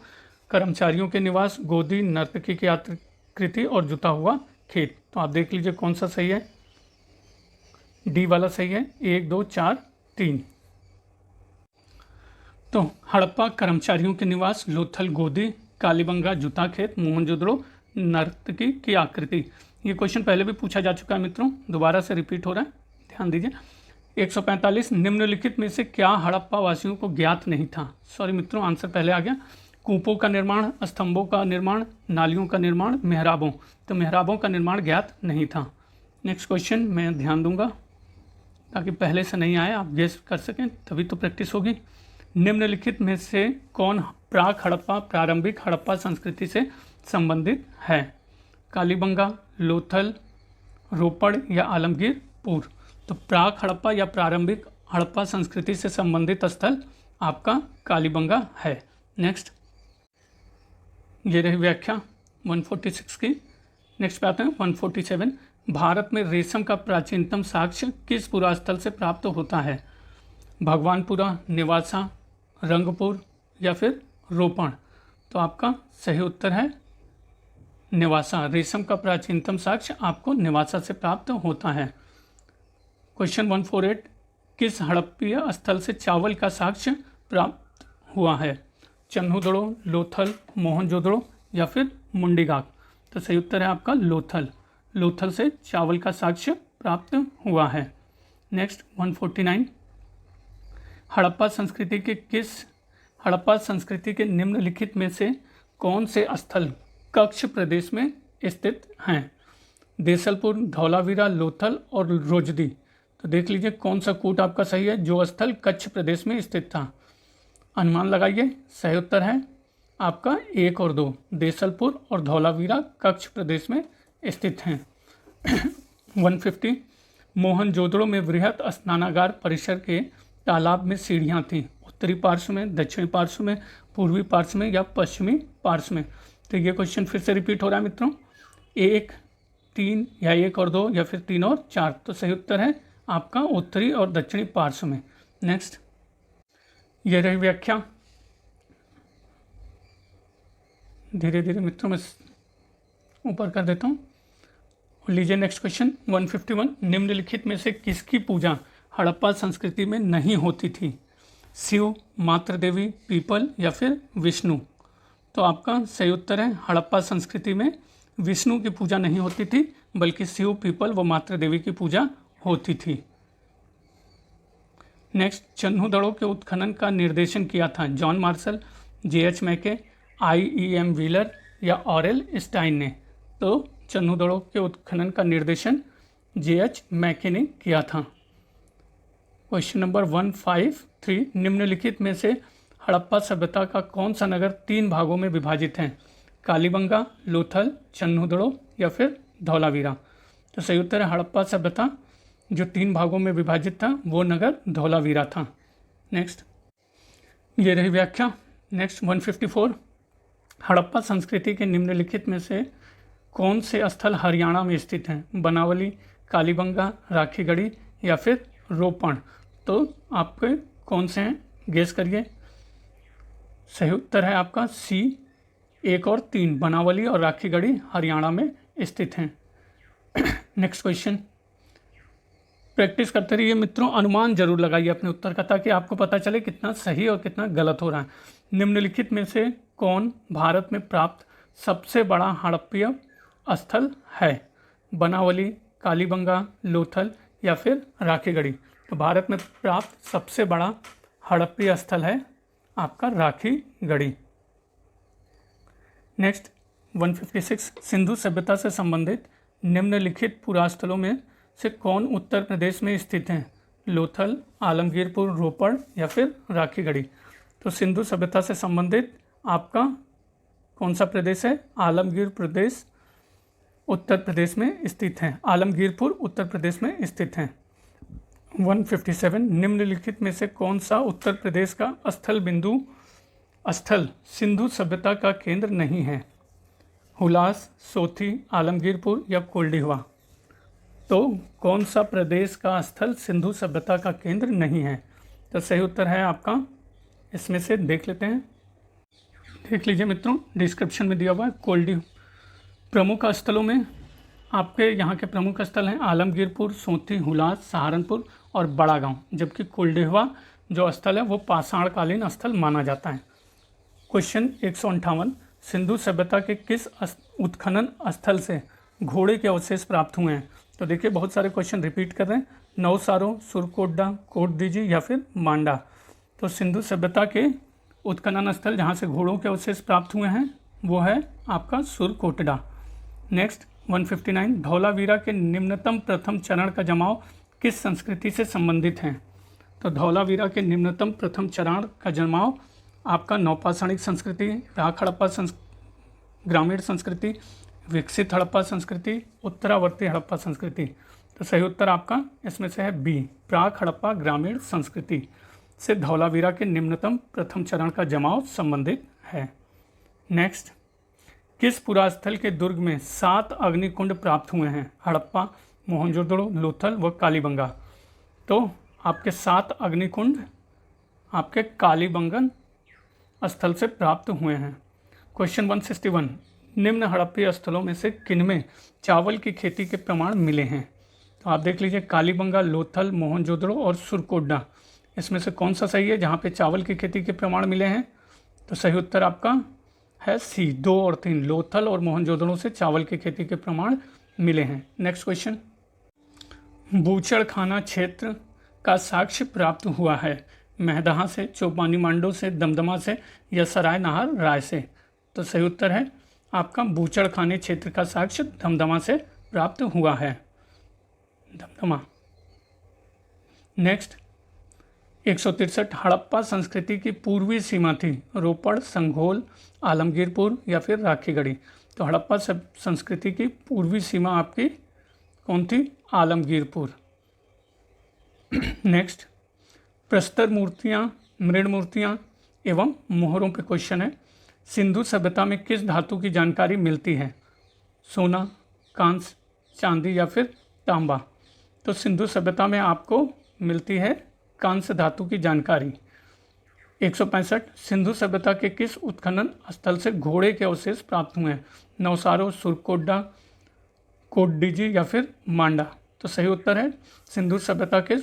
कर्मचारियों के निवास, गोदी, नर्तकी की आकृति और जुता हुआ खेत। तो आप देख लीजिए कौन सा सही है। डी वाला सही है, 1 2 4 3। तो हड़प्पा कर्मचारियों के निवास, लोथल गोदी, कालीबंगा जूता खेत, मोहनजोदड़ो नर्तकी की आकृति। ये क्वेश्चन पहले भी पूछा जा चुका है मित्रों, दोबारा से रिपीट हो रहा है, ध्यान दीजिए। 145, निम्नलिखित में से क्या हड़प्पा वासियों को ज्ञात नहीं था? सॉरी मित्रों, आंसर पहले आ गया। कूपों का निर्माण, स्तंभों का निर्माण, नालियों का निर्माण, मेहराबों। तो मेहराबों का निर्माण ज्ञात नहीं था। नेक्स्ट क्वेश्चन मैं ध्यान दूंगा ताकि पहले से नहीं आए, आप गेस कर सकें, तभी तो प्रैक्टिस होगी। निम्नलिखित में से कौन प्राक हड़प्पा, प्रारंभिक हड़प्पा संस्कृति से संबंधित है? कालीबंगा, लोथल, रोपड़ या आलमगीरपुर? तो प्राक हड़प्पा या प्रारंभिक हड़प्पा संस्कृति से संबंधित स्थल आपका कालीबंगा है। नेक्स्ट, ये रही व्याख्या 146 की। नेक्स्ट पे आते हैं 147, भारत में रेशम का प्राचीनतम साक्ष्य किस पुरास्थल से प्राप्त होता है? भगवानपुरा, नेवासा, रंगपुर या फिर रोपण? तो आपका सही उत्तर है नेवासा। रेशम का प्राचीनतम साक्ष्य आपको नेवासा से प्राप्त होता है। क्वेश्चन 148, किस हड़प्पीय स्थल से चावल का साक्ष्य प्राप्त हुआ है? चन्हूदड़ो, लोथल, मोहनजोदड़ो या फिर मुंडीगाक? तो सही उत्तर है आपका लोथल। लोथल से चावल का साक्ष्य प्राप्त हुआ है। नेक्स्ट 149, हड़प्पा संस्कृति के किस हड़प्पा संस्कृति के निम्नलिखित में से कौन से स्थल कच्छ प्रदेश में स्थित हैं? देसलपुर, धौलावीरा, लोथल और रोजदी। तो देख लीजिए कौन सा कूट आपका सही है जो स्थल कच्छ प्रदेश में स्थित था। अनुमान लगाइए। सही उत्तर है आपका 1 और 2, देसलपुर और धौलावीरा कच्छ प्रदेश में स्थित हैं। 150 मोहनजोदड़ो में वृहत स्नानागार परिसर के तालाब में सीढ़ियाँ थीं, उत्तरी पार्श्व में, दक्षिणी पार्श्व में, पूर्वी पार्श्व में या पश्चिमी पार्श्व में। तो ये क्वेश्चन फिर से रिपीट हो रहा है मित्रों, 1, 3 या 1 और 2 या फिर 3 और 4। तो सही उत्तर है आपका उत्तरी और दक्षिणी पार्श्व में। नेक्स्ट, ये रही व्याख्या। धीरे धीरे मित्रों मैं ऊपर कर देता हूँ। लीजिए नेक्स्ट क्वेश्चन 151, निम्नलिखित में से किसकी पूजा हड़प्पा संस्कृति में नहीं होती थी? शिव, मातृ देवी, पीपल या फिर विष्णु। तो आपका सही उत्तर है हड़प्पा संस्कृति में विष्णु की पूजा नहीं होती थी, बल्कि शिव, पीपल व मातृ देवी की पूजा होती थी। नेक्स्ट, चन्हू के उत्खनन का निर्देशन किया था जॉन मार्शल, J.H. मैके, I.E.M. व्हीलर या ऑरेल स्टाइन ने। तो चन्हू के उत्खनन का निर्देशन J.H. मैके ने किया था। क्वेश्चन नंबर 153, निम्नलिखित में से हड़प्पा सभ्यता का कौन सा नगर 3 भागों में विभाजित है? कालीबंगा, लोथल, चन्हू या फिर धौलावीरा। तो सही उत्तर है हड़प्पा सभ्यता जो 3 भागों में विभाजित था वो नगर धौलावीरा था। नेक्स्ट, ये रही व्याख्या। नेक्स्ट 154, हड़प्पा संस्कृति के निम्नलिखित में से कौन से स्थल हरियाणा में स्थित हैं? बनावली, कालीबंगा, राखीगढ़ी या फिर रोपण। तो आपके कौन से हैं गेस करिए। सही उत्तर है आपका C, 1 और 3, बनावली और राखीगढ़ी हरियाणा में स्थित हैं। नेक्स्ट क्वेश्चन, प्रैक्टिस करते रहिए मित्रों, अनुमान जरूर लगाइए अपने उत्तर का ताकि आपको पता चले कितना सही और कितना गलत हो रहा है। निम्नलिखित में से कौन भारत में प्राप्त सबसे बड़ा हड़प्पीय स्थल है? बनावली, कालीबंगा, लोथल या फिर राखीगढ़ी। तो भारत में प्राप्त सबसे बड़ा हड़प्पीय स्थल है आपका राखीगढ़ी। नेक्स्ट 156, सिंधु सभ्यता से संबंधित निम्नलिखित पुरास्थलों में से कौन उत्तर प्रदेश में स्थित हैं? लोथल, आलमगीरपुर, रोपड़ या फिर राखीगढ़ी। तो सिंधु सभ्यता से संबंधित आपका कौन सा प्रदेश है? आलमगीर प्रदेश उत्तर प्रदेश में स्थित है। आलमगीरपुर उत्तर प्रदेश में स्थित है। 157, निम्नलिखित में से कौन सा उत्तर प्रदेश का स्थल सिंधु सभ्यता का केंद्र नहीं है? हुलास, सोथी, आलमगीरपुर या कोल्डिहवा। तो कौन सा प्रदेश का स्थल सिंधु सभ्यता का केंद्र नहीं है? तो सही उत्तर है आपका, इसमें से देख लेते हैं, देख लीजिए मित्रों, डिस्क्रिप्शन में दिया हुआ है कोल्डी। प्रमुख स्थलों में आपके यहाँ के प्रमुख स्थल हैं आलमगीरपुर, सोथी, हुलास, सहारनपुर और बड़ा गांव, जबकि कोल्डिहवा जो स्थल है वो पाषाणकालीन स्थल माना जाता है। क्वेश्चन 158, सिंधु सभ्यता के किस उत्खनन स्थल से घोड़े के अवशेष प्राप्त हुए हैं? तो देखिए बहुत सारे क्वेश्चन रिपीट कर रहे हैं। नवसारो, सुरकोटडा, कोटदीजी या फिर मांडा। तो सिंधु सभ्यता के उत्खनन स्थल जहाँ से घोड़ों के अवशेष प्राप्त हुए हैं वो है आपका सुरकोटडा। नेक्स्ट 159, धौलावीरा के निम्नतम प्रथम चरण का जमाव किस संस्कृति से संबंधित है? तो धौलावीरा के निम्नतम प्रथम चरण का जमाव आपका नौपाषाणिक संस्कृति, प्राक हड़प्पा ग्रामीण संस्कृति, विकसित हड़प्पा संस्कृति, उत्तरावर्ती हड़प्पा संस्कृति। तो सही उत्तर आपका इसमें से है बी, प्राक हड़प्पा ग्रामीण संस्कृति से धौलावीरा के निम्नतम प्रथम चरण का जमाव संबंधित है। नेक्स्ट, किस पुरास्थल के दुर्ग में 7 अग्निकुंड प्राप्त हुए हैं? हड़प्पा, मोहनजोदड़ो, लोथल व कालीबंगा। तो आपके 7 अग्निकुंड आपके कालीबंगन स्थल से प्राप्त हुए हैं। क्वेश्चन 161, निम्न हड़प्पीय स्थलों में से किनमें चावल की खेती के प्रमाण मिले हैं? तो आप देख लीजिए कालीबंगा, लोथल, मोहनजोदड़ो और सुरकोटडा, इसमें से कौन सा सही है जहाँ पे चावल की खेती के प्रमाण मिले हैं? तो सही उत्तर आपका है सी, 2 और 3, लोथल और मोहनजोदड़ो से चावल की खेती के प्रमाण मिले हैं। नेक्स्ट क्वेश्चन, बूचड़खाना क्षेत्र का साक्ष्य प्राप्त हुआ है महदहा से, चौपानी मांडो से, दमदमा से या सराय नाहर राय से। तो सही उत्तर है आपका बूचड़खाने क्षेत्र का साक्ष्य दमदमा से प्राप्त हुआ है। दमदमा। नेक्स्ट 163 हड़प्पा संस्कृति की पूर्वी सीमा थी रोपड़, संघोल, आलमगीरपुर या फिर राखीगढ़ी। तो हड़प्पा संस्कृति की पूर्वी सीमा आपकी कौन थी? आलमगीरपुर। नेक्स्ट प्रस्तर मूर्तियाँ, मृण मूर्तियाँ एवं मोहरों पे क्वेश्चन है। सिंधु सभ्यता में किस धातु की जानकारी मिलती है? सोना, कांस्य, चांदी या फिर तांबा। तो सिंधु सभ्यता में आपको मिलती है कांस्य धातु की जानकारी। 165 सिंधु सभ्यता के किस उत्खनन स्थल से घोड़े के अवशेष प्राप्त हुए हैं? नवसारो, सुरकोड्डा, कोडडीजी या फिर मांडा। तो सही उत्तर है सिंधु सभ्यता के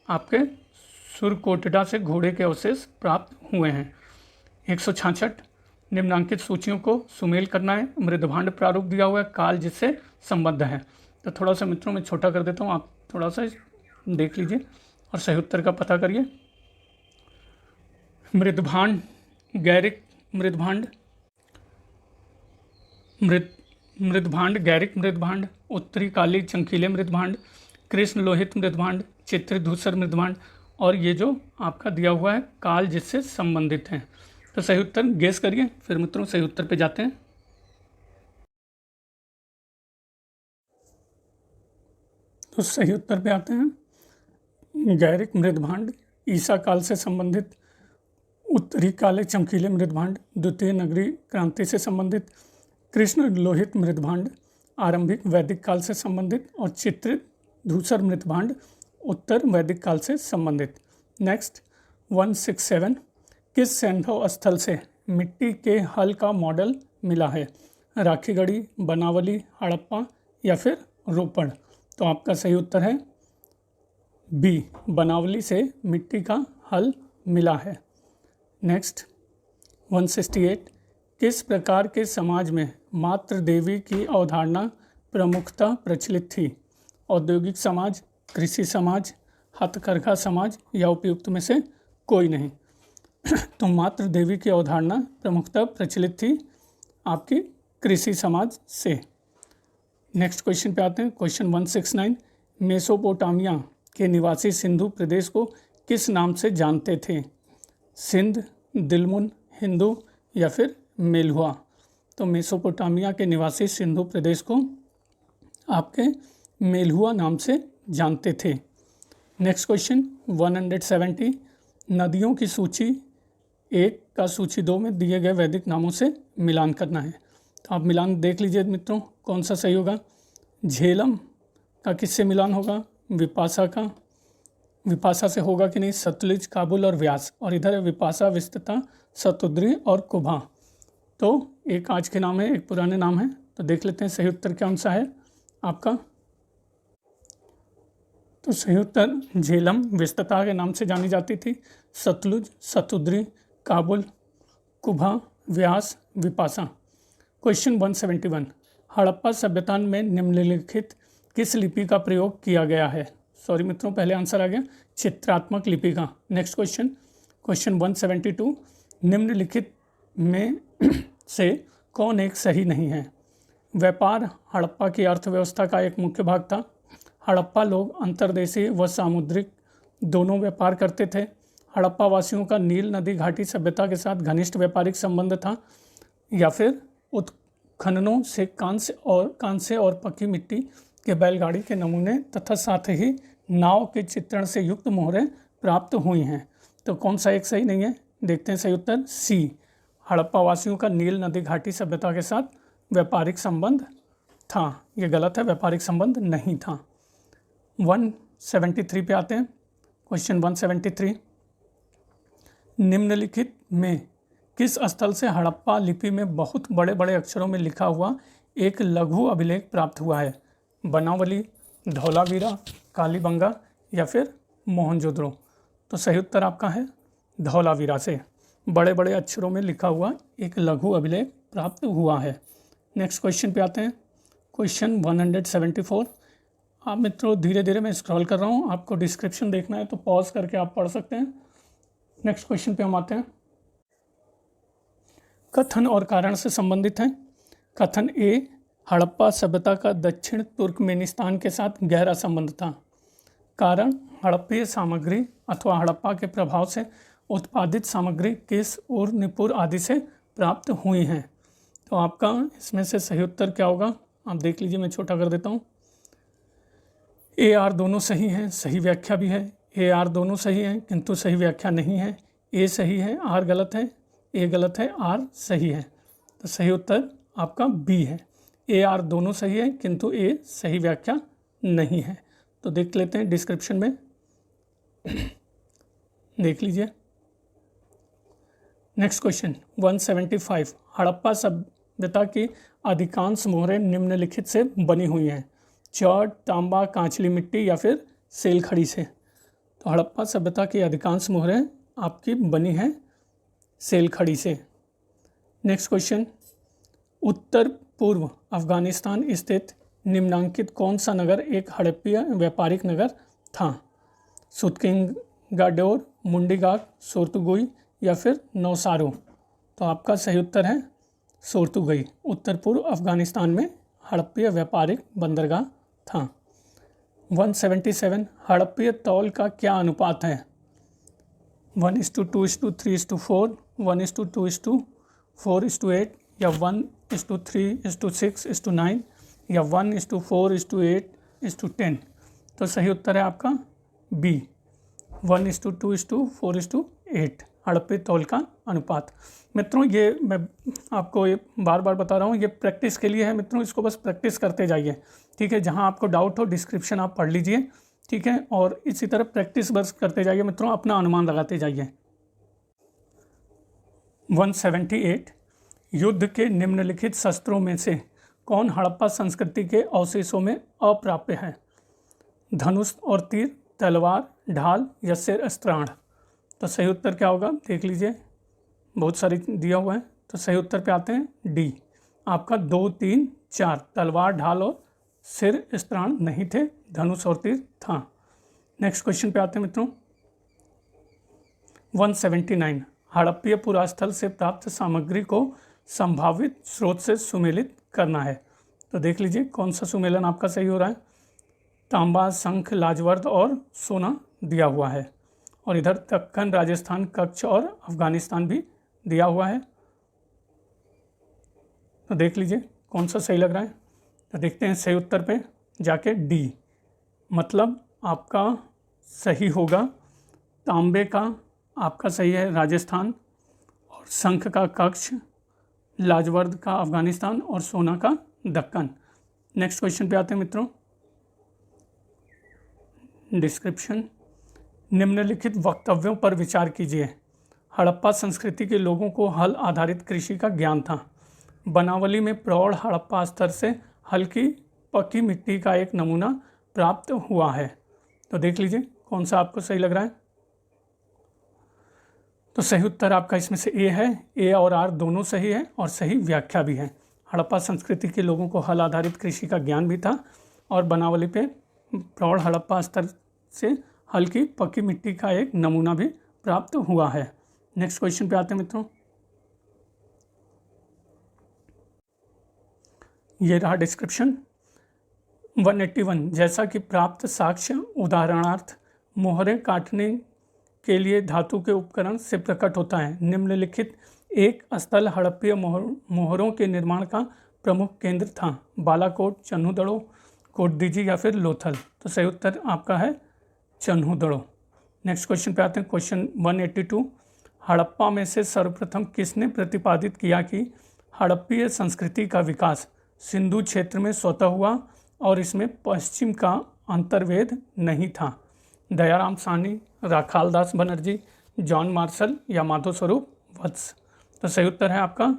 आपके सुरकोटडा से घोड़े के अवशेष प्राप्त हुए हैं। 166 निम्नांकित सूचियों को सुमेल करना है। मृदभांड प्रारूप दिया हुआ है, काल जिससे संबद्ध है। तो थोड़ा सा मित्रों मैं छोटा कर देता हूँ, आप थोड़ा सा देख लीजिए और सही उत्तर का पता करिए। मृदभांड, गैरिक मृदभांड, मृदभांड, गैरिक मृदभांड, उत्तरी काली चंकीले मृदभांड, कृष्ण लोहित मृदभांड, चित्रित धूसर मृदभांड और ये जो आपका दिया हुआ है काल जिससे संबंधित है। तो सही उत्तर गेस करिए, फिर मित्रों सही उत्तर पे जाते हैं। तो सही उत्तर पे आते हैं। गैरिक मृदभांड ईसा काल से संबंधित, उत्तरी काले चमकीले मृदभांड द्वितीय नगरी क्रांति से संबंधित, कृष्ण लोहित मृदभांड आरंभिक वैदिक काल से संबंधित और चित्रित धूसर मृदभांड उत्तर वैदिक काल से संबंधित। नेक्स्ट 167 किस सैंधव स्थल से मिट्टी के हल का मॉडल मिला है? राखीगढ़ी, बनावली, हड़प्पा या फिर रोपड़। तो आपका सही उत्तर है बी, बनावली से मिट्टी का हल मिला है। नेक्स्ट 168 किस प्रकार के समाज में मातृ देवी की अवधारणा प्रमुखता प्रचलित थी? औद्योगिक समाज, कृषि समाज, हथकरघा समाज या उपयुक्त में से कोई नहीं। तो मातृ देवी की अवधारणा प्रमुखता प्रचलित थी आपकी कृषि समाज से। नेक्स्ट क्वेश्चन पे आते हैं। क्वेश्चन 169 मेसोपोटामिया के निवासी सिंधु प्रदेश को किस नाम से जानते थे? सिंध, दिलमुन, हिंदू या फिर मेलुआ। तो मेसोपोटामिया के निवासी सिंधु प्रदेश को आपके मेलुआ नाम से जानते थे। नेक्स्ट क्वेश्चन 170 नदियों की सूची 1 का सूची 2 में दिए गए वैदिक नामों से मिलान करना है। तो आप मिलान देख लीजिए मित्रों, कौन सा सही होगा। झेलम का किससे मिलान होगा? विपाशा का। विपाशा से होगा कि नहीं? सतलुज, काबुल और व्यास। और इधर है विपाशा, विस्तृता, शतुद्री और कुभा। तो एक आज के नाम है, एक पुराने नाम है। तो देख लेते हैं सही उत्तर कौन सा है आपका। तो सही उत्तर झेलम विस्तृता के नाम से जानी जाती थी। सतलुज, शतुद्री, काबुल, कुभा, व्यास, विपाशा। क्वेश्चन 171 हड़प्पा सभ्यता में निम्नलिखित किस लिपि का प्रयोग किया गया है? सॉरी मित्रों, पहले आंसर आ गया चित्रात्मक लिपि का। नेक्स्ट क्वेश्चन 172 निम्नलिखित में से कौन एक सही नहीं है? व्यापार हड़प्पा की अर्थव्यवस्था का एक मुख्य भाग था। हड़प्पा लोग अंतर्देशीय व सामुद्रिक दोनों व्यापार करते थे। हड़प्पा वासियों का नील नदी घाटी सभ्यता के साथ घनिष्ठ व्यापारिक संबंध था। या फिर उत्खननों से कांस्य और पक्की मिट्टी के बैलगाड़ी के नमूने तथा साथ ही नाव के चित्रण से युक्त मोहरें प्राप्त हुई हैं। तो कौन सा एक सही नहीं है? देखते हैं सही उत्तर सी, हड़प्पा वासियों का नील नदी घाटी सभ्यता के साथ व्यापारिक संबंध था। ये गलत है, व्यापारिक संबंध नहीं था। 173 पे आते हैं। क्वेश्चन 173 निम्नलिखित में किस स्थल से हड़प्पा लिपि में बहुत बड़े बड़े अक्षरों में लिखा हुआ एक लघु अभिलेख प्राप्त हुआ है? बनावली, धौलावीरा, कालीबंगा या फिर मोहनजोदड़ो। तो सही उत्तर आपका है धौलावीरा से बड़े बड़े अक्षरों में लिखा हुआ एक लघु अभिलेख प्राप्त हुआ है। नेक्स्ट क्वेश्चन पे आते हैं। क्वेश्चन 174 आप मित्रों धीरे धीरे मैं स्क्रॉल कर रहा हूँ, आपको डिस्क्रिप्शन देखना है तो पॉज करके आप पढ़ सकते हैं। नेक्स्ट क्वेश्चन पे हम आते हैं। कथन और कारण से संबंधित है। कथन ए, हड़प्पा सभ्यता का दक्षिण तुर्कमेनिस्तान के साथ गहरा संबंध था। कारण, हड़प्पीय सामग्री अथवा हड़प्पा के प्रभाव से उत्पादित सामग्री किस और निपुर आदि से प्राप्त हुई हैं। तो आपका इसमें से सही उत्तर क्या होगा, आप देख लीजिए, मैं छोटा कर देता हूँ। ए आर दोनों सही हैं, सही व्याख्या भी है। ए आर दोनों सही हैं किंतु सही व्याख्या नहीं है। ए सही है, आर गलत है, ए गलत है, आर सही है। तो सही उत्तर आपका बी है। ए आर दोनों सही है किंतु ए सही व्याख्या नहीं है। तो देख लेते हैं डिस्क्रिप्शन में, देख लीजिए। नेक्स्ट क्वेश्चन 175, हड़प्पा सभ्यता की अधिकांश मोहरें निम्नलिखित से बनी हुई हैं। चौड़, तांबा, कांचली मिट्टी या फिर सेल खड़ी से। तो हड़प्पा सभ्यता की अधिकांश मोहरें आपकी बनी हैं सेल खड़ी से। नेक्स्ट क्वेश्चन, उत्तर पूर्व अफगानिस्तान स्थित निम्नांकित कौन सा नगर एक हड़प्पीय व्यापारिक नगर था। सुतकिंगाडोर, मुंडीगाक, सोर्तुगुई या फिर नौसारो। तो आपका सही उत्तर है सोर्तुगुई। उत्तर पूर्व अफगानिस्तान में हड़प्पीय व्यापारिक बंदरगाह था। 177, हड़प्पीय तौल का क्या अनुपात है। 1:2:3:4, 1:2:4:8 या 1:3:6:9 या 1:4:8:10। तो सही उत्तर है आपका बी, 1:2:4:8 हड़प्पी तौल का अनुपात। मित्रों, ये मैं आपको ये बार बार बता रहा हूँ, ये प्रैक्टिस के लिए है मित्रों, इसको बस प्रैक्टिस करते जाइए, ठीक है। जहाँ आपको डाउट हो डिस्क्रिप्शन आप पढ़ लीजिए, ठीक है, और इसी तरह प्रैक्टिस बस करते जाइए मित्रों, अपना अनुमान लगाते जाइए। 178, युद्ध के निम्नलिखित शस्त्रों में से कौन हड़प्पा संस्कृति के अवशेषों में अप्राप्य है। धनुष और तीर, तलवार, ढाल या सिरस्त्राण। तो सही उत्तर क्या होगा, देख लीजिए, बहुत सारी दिया हुआ है। तो सही उत्तर पे आते हैं डी, आपका 2, 3, 4 तलवार, ढाल और सिरस्त्राण नहीं थे, धनुष और तीर था। नेक्स्ट क्वेश्चन पे आते हैं मित्रों। 179, हड़प्पीय पुरास्थल से प्राप्त सामग्री को संभावित स्रोत से सुमेलित करना है। तो देख लीजिए कौन सा सुमेलन आपका सही हो रहा है। तांबा, शंख, लाजवर्द और सोना दिया हुआ है, और इधर दक्कन, राजस्थान, कच्छ और अफगानिस्तान भी दिया हुआ है। तो देख लीजिए कौन सा सही लग रहा है। तो देखते हैं सही उत्तर पे जाके डी, मतलब आपका सही होगा तांबे का आपका सही है राजस्थान, और शंख का कच्छ, लाजवर्द का अफगानिस्तान और सोना का दक्कन। नेक्स्ट क्वेश्चन पे आते हैं मित्रों। डिस्क्रिप्शन, निम्नलिखित वक्तव्यों पर विचार कीजिए। हड़प्पा संस्कृति के लोगों को हल आधारित कृषि का ज्ञान था। बनावली में प्रौढ़ हड़प्पा स्तर से हल्की पक्की मिट्टी का एक नमूना प्राप्त हुआ है। तो देख लीजिए कौन सा आपको सही लग रहा है। तो सही उत्तर आपका इसमें से ए है। ए और आर दोनों सही है और सही व्याख्या भी है। हड़प्पा संस्कृति के लोगों को हल आधारित कृषि का ज्ञान भी था, और बनावली पे प्रौढ़ हड़प्पा स्तर से हल्की पक्की मिट्टी का एक नमूना भी प्राप्त हुआ है। नेक्स्ट क्वेश्चन पे आते हैं मित्रों। ये रहा डिस्क्रिप्शन। 181, जैसा कि प्राप्त साक्ष्य उदाहरणार्थ मोहरें काटने के लिए धातु के उपकरण से प्रकट होता है, निम्नलिखित एक स्थल हड़प्पीय मोहरों के निर्माण का प्रमुख केंद्र था। बालाकोट, चन्हुदड़ो, कोटदीजी या फिर लोथल। तो सही उत्तर आपका है चन्हुदड़ो। नेक्स्ट क्वेश्चन पे आते हैं। क्वेश्चन 182, हड़प्पा में से सर्वप्रथम किसने प्रतिपादित किया कि हड़प्पीय संस्कृति का विकास सिंधु क्षेत्र में स्वतः हुआ और इसमें पश्चिम का अंतर्वेद नहीं था। दयाराम साहनी, राखालदास बनर्जी, जॉन मार्शल या माधव स्वरूप वत्स। तो सही उत्तर है आपका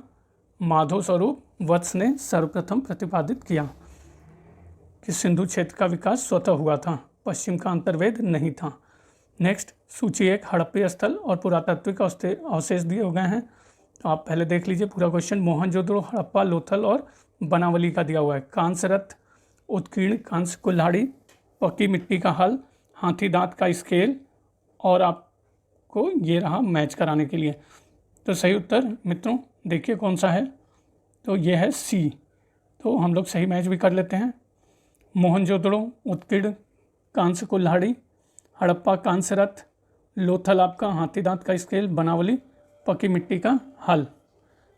माधव स्वरूप वत्स ने सर्वप्रथम प्रतिपादित किया कि सिंधु क्षेत्र का विकास स्वतः हुआ था, पश्चिम का अंतर्वेद नहीं था। नेक्स्ट, सूची 1 हड़प्पीय स्थल और पुरातात्विक अवशेष दिए हो गए हैं। तो आप पहले देख लीजिए पूरा क्वेश्चन। मोहनजोदड़ो, हड़प्पा, लोथल और बनावली का दिया हुआ है। कांस्य रथ, उत्कीर्ण कांस्य कुल्हाड़ी, पक्की मिट्टी का हल, हाथी दांत का स्केल और आप को ये रहा मैच कराने के लिए। तो सही उत्तर मित्रों देखिए कौन सा है, तो ये है सी। तो हम लोग सही मैच भी कर लेते हैं। मोहनजोदड़ो उत्कीर्ण कांस्य कुल्हाड़ी, हड़प्पा कांस्य रथ, लोथल आपका हाथी दांत का स्केल, बनावली पक्की मिट्टी का हल।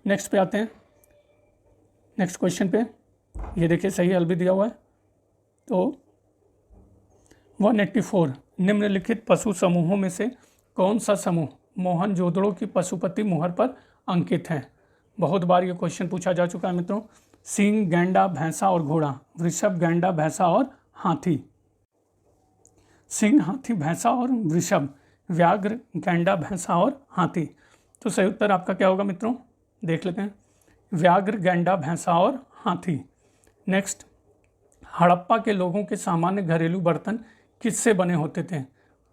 नेक्स्ट पे आते हैं, नेक्स्ट क्वेश्चन पे। ये देखिए सही हल भी दिया हुआ है। तो 184 निम्नलिखित पशु समूहों में से कौन सा समूह मोहनजोदड़ो की पशुपति मुहर पर अंकित है। बहुत बार ये क्वेश्चन पूछा जा चुका है मित्रों। सिंह, गैंडा, भैंसा और घोड़ा, वृषभ, गैंडा, भैंसा और हाथी। सिंह, हाथी, भैंसा और वृषभ, व्याघ्र, गैंडा, भैंसा और हाथी। तो सही उत्तर आपका क्या होगा मित्रों, देख लेते हैं। व्याघ्र, गैंडा, भैंसा और हाथी। नेक्स्ट, हड़प्पा के लोगों के सामान्य घरेलू बर्तन किससे बने होते थे।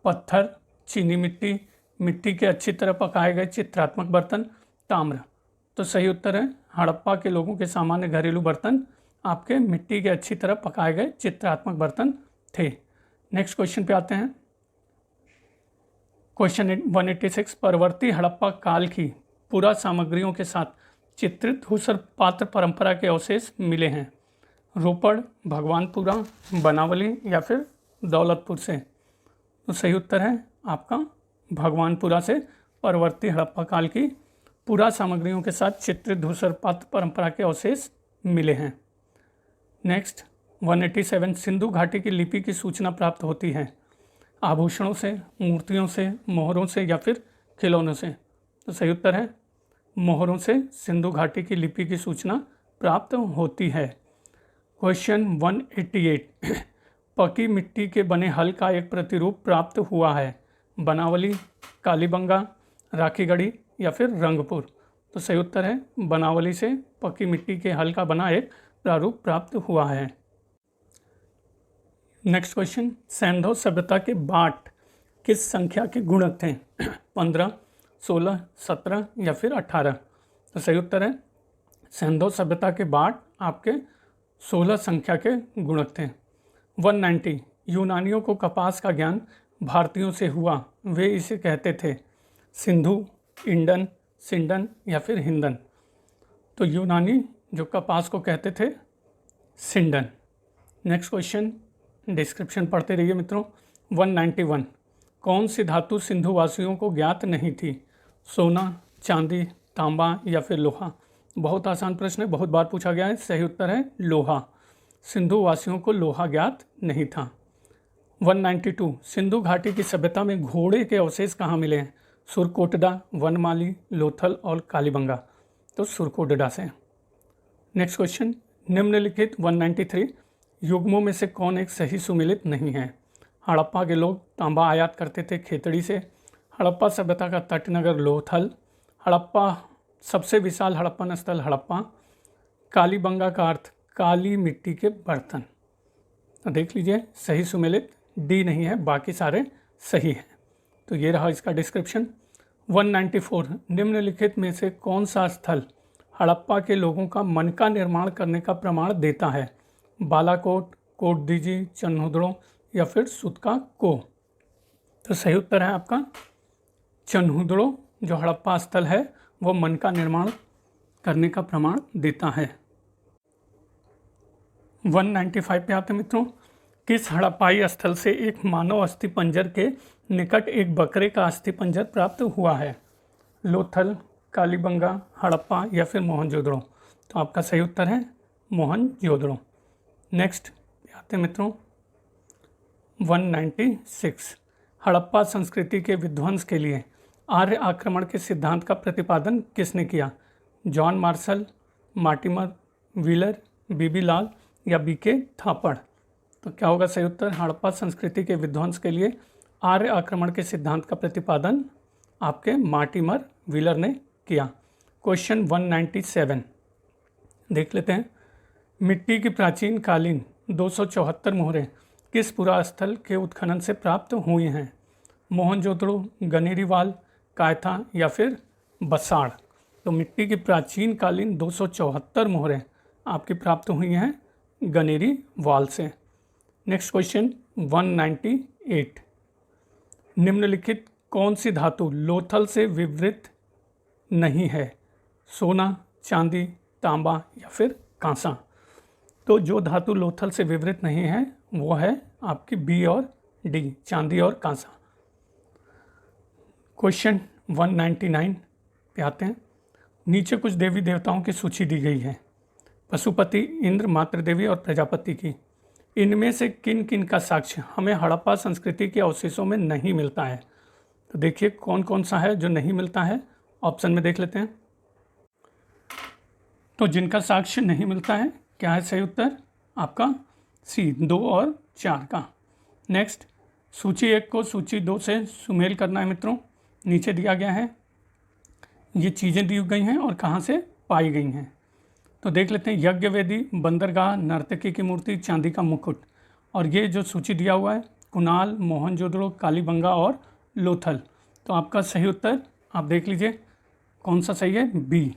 पत्थर, चीनी मिट्टी, मिट्टी के अच्छी तरह पकाए गए चित्रात्मक बर्तन, ताम्र। तो सही उत्तर है हड़प्पा के लोगों के सामान्य घरेलू बर्तन आपके मिट्टी के अच्छी तरह पकाए गए चित्रात्मक बर्तन थे। नेक्स्ट क्वेश्चन पे आते हैं। क्वेश्चन 186 परवर्ती हड़प्पा काल की पुरा सामग्रियों के साथ चित्रित धूसर पात्र परंपरा के अवशेष मिले हैं। रोपड़, भगवानपुरा, बनावली या फिर दौलतपुर से। तो सही उत्तर है आपका भगवानपुरा से परवर्ती हड़प्पा काल की पुरा सामग्रियों के साथ चित्रित धूसर पात्र परंपरा के अवशेष मिले हैं। नेक्स्ट 187 सिंधु घाटी की लिपि की सूचना प्राप्त होती है। आभूषणों से, मूर्तियों से, मोहरों से या फिर खिलौनों से। तो सही उत्तर है मोहरों से सिंधु घाटी की लिपि की सूचना प्राप्त होती है। क्वेश्चन 188 पकी मिट्टी के बने हल का एक प्रतिरूप प्राप्त हुआ है। बनावली, कालीबंगा, राखीगढ़ी या फिर रंगपुर। तो सही उत्तर है बनावली से पक्की मिट्टी के हल का बना एक प्रारूप प्राप्त हुआ है। नेक्स्ट क्वेश्चन, सैंधव सभ्यता के बाट किस संख्या के गुणक थे। 15, 16, 17 या फिर 18। तो सही उत्तर है सैंधव सभ्यता के बाट आपके 16 संख्या के गुणक थे। 190 यूनानियों को कपास का ज्ञान भारतीयों से हुआ, वे इसे कहते थे सिंधु, इंडन, सिंडन या फिर हिंदन। तो यूनानी जो कपास को कहते थे सिंडन। नेक्स्ट क्वेश्चन डिस्क्रिप्शन पढ़ते रहिए मित्रों। 191 कौन सी धातु सिंधु वासियों को ज्ञात नहीं थी। सोना, चांदी, तांबा या फिर लोहा। बहुत आसान प्रश्न है, बहुत बार पूछा गया है। सही उत्तर है लोहा। सिंधु वासियों को लोहा ज्ञात नहीं था। 192 सिंधु घाटी की सभ्यता में घोड़े के अवशेष कहाँ मिले हैं। सुरकोटडा, वनमाली, लोथल और कालीबंगा। तो सुरकोटडा से। नेक्स्ट क्वेश्चन निम्नलिखित 193 युग्मों में से कौन एक सही सुमेलित नहीं है। हड़प्पा के लोग तांबा आयात करते थे खेतड़ी से। हड़प्पा सभ्यता का तटनगर लोथल। हड़प्पा सबसे विशाल हड़प्पन स्थल हड़प्पा। कालीबंगा का अर्थ काली मिट्टी के बर्तन। तो देख लीजिए सही सुमेलित डी नहीं है, बाकी सारे सही हैं। तो ये रहा इसका डिस्क्रिप्शन। 194 निम्नलिखित में से कौन सा स्थल हड़प्पा के लोगों का मन का निर्माण करने का प्रमाण देता है। बालाकोट, कोटदीजी, चन्हुदड़ो या फिर सुतका को। तो सही उत्तर है आपका चन्हुदड़ो जो हड़प्पा स्थल है वो मन का निर्माण करने का प्रमाण देता है। 195 पे आते मित्रों। किस हड़प्पाई स्थल से एक मानव अस्थिपंजर के निकट एक बकरे का अस्थिपंजर प्राप्त हुआ है। लोथल, कालीबंगा, हड़प्पा या फिर मोहनजोदड़ो। तो आपका सही उत्तर है मोहनजोदड़ो। नेक्स्ट आते मित्रों 196 हड़प्पा संस्कृति के विध्वंस के लिए आर्य आक्रमण के सिद्धांत का प्रतिपादन किसने किया। जॉन मार्शल, मार्टिमर व्हीलर, बीबी लाल या बीके थापड़। तो क्या होगा सही उत्तर हड़प्पा संस्कृति के विध्वंस के लिए आर्य आक्रमण के सिद्धांत का प्रतिपादन आपके मार्टिमर व्हीलर ने किया। क्वेश्चन 197 देख लेते हैं। मिट्टी की प्राचीन कालीन 274 मोहरें किस पुरास्थल के उत्खनन से प्राप्त हुई हैं। मोहनजोदड़ो, गनेरीवाल, कायथा या फिर बसाड़। तो मिट्टी की प्राचीन कालीन 274 मोहरें आपकी प्राप्त हुई हैं गनेरीवाल से। नेक्स्ट क्वेश्चन 198 निम्नलिखित कौन सी धातु लोथल से विवृत नहीं है? सोना, चांदी, तांबा या फिर कांसा? तो जो धातु लोथल से विवृत नहीं है वो है आपकी बी और डी, चांदी और कांसा। क्वेश्चन 199 पे आते हैं। नीचे कुछ देवी देवताओं की सूची दी गई है, पशुपति, इंद्र, मातृ देवी और प्रजापति की। इनमें से किन किन का साक्ष्य हमें हड़प्पा संस्कृति के अवशेषों में नहीं मिलता है? तो देखिए कौन कौन सा है जो नहीं मिलता है, ऑप्शन में देख लेते हैं। तो जिनका साक्ष्य नहीं मिलता है, क्या है सही उत्तर? आपका सी, 2 और 4 का। नेक्स्ट, सूची 1 को सूची 2 से सुमेल करना है मित्रों। नीचे दिया गया है, ये चीज़ें दी गई हैं और कहाँ से पाई गई हैं। तो देख लेते हैं, यज्ञ वेदी, बंदरगाह, नर्तकी की मूर्ति, चांदी का मुकुट। और ये जो सूची दिया हुआ है, कुणाल, मोहनजोदड़ो, कालीबंगा और लोथल। तो आपका सही उत्तर आप देख लीजिए कौन सा सही है, बी।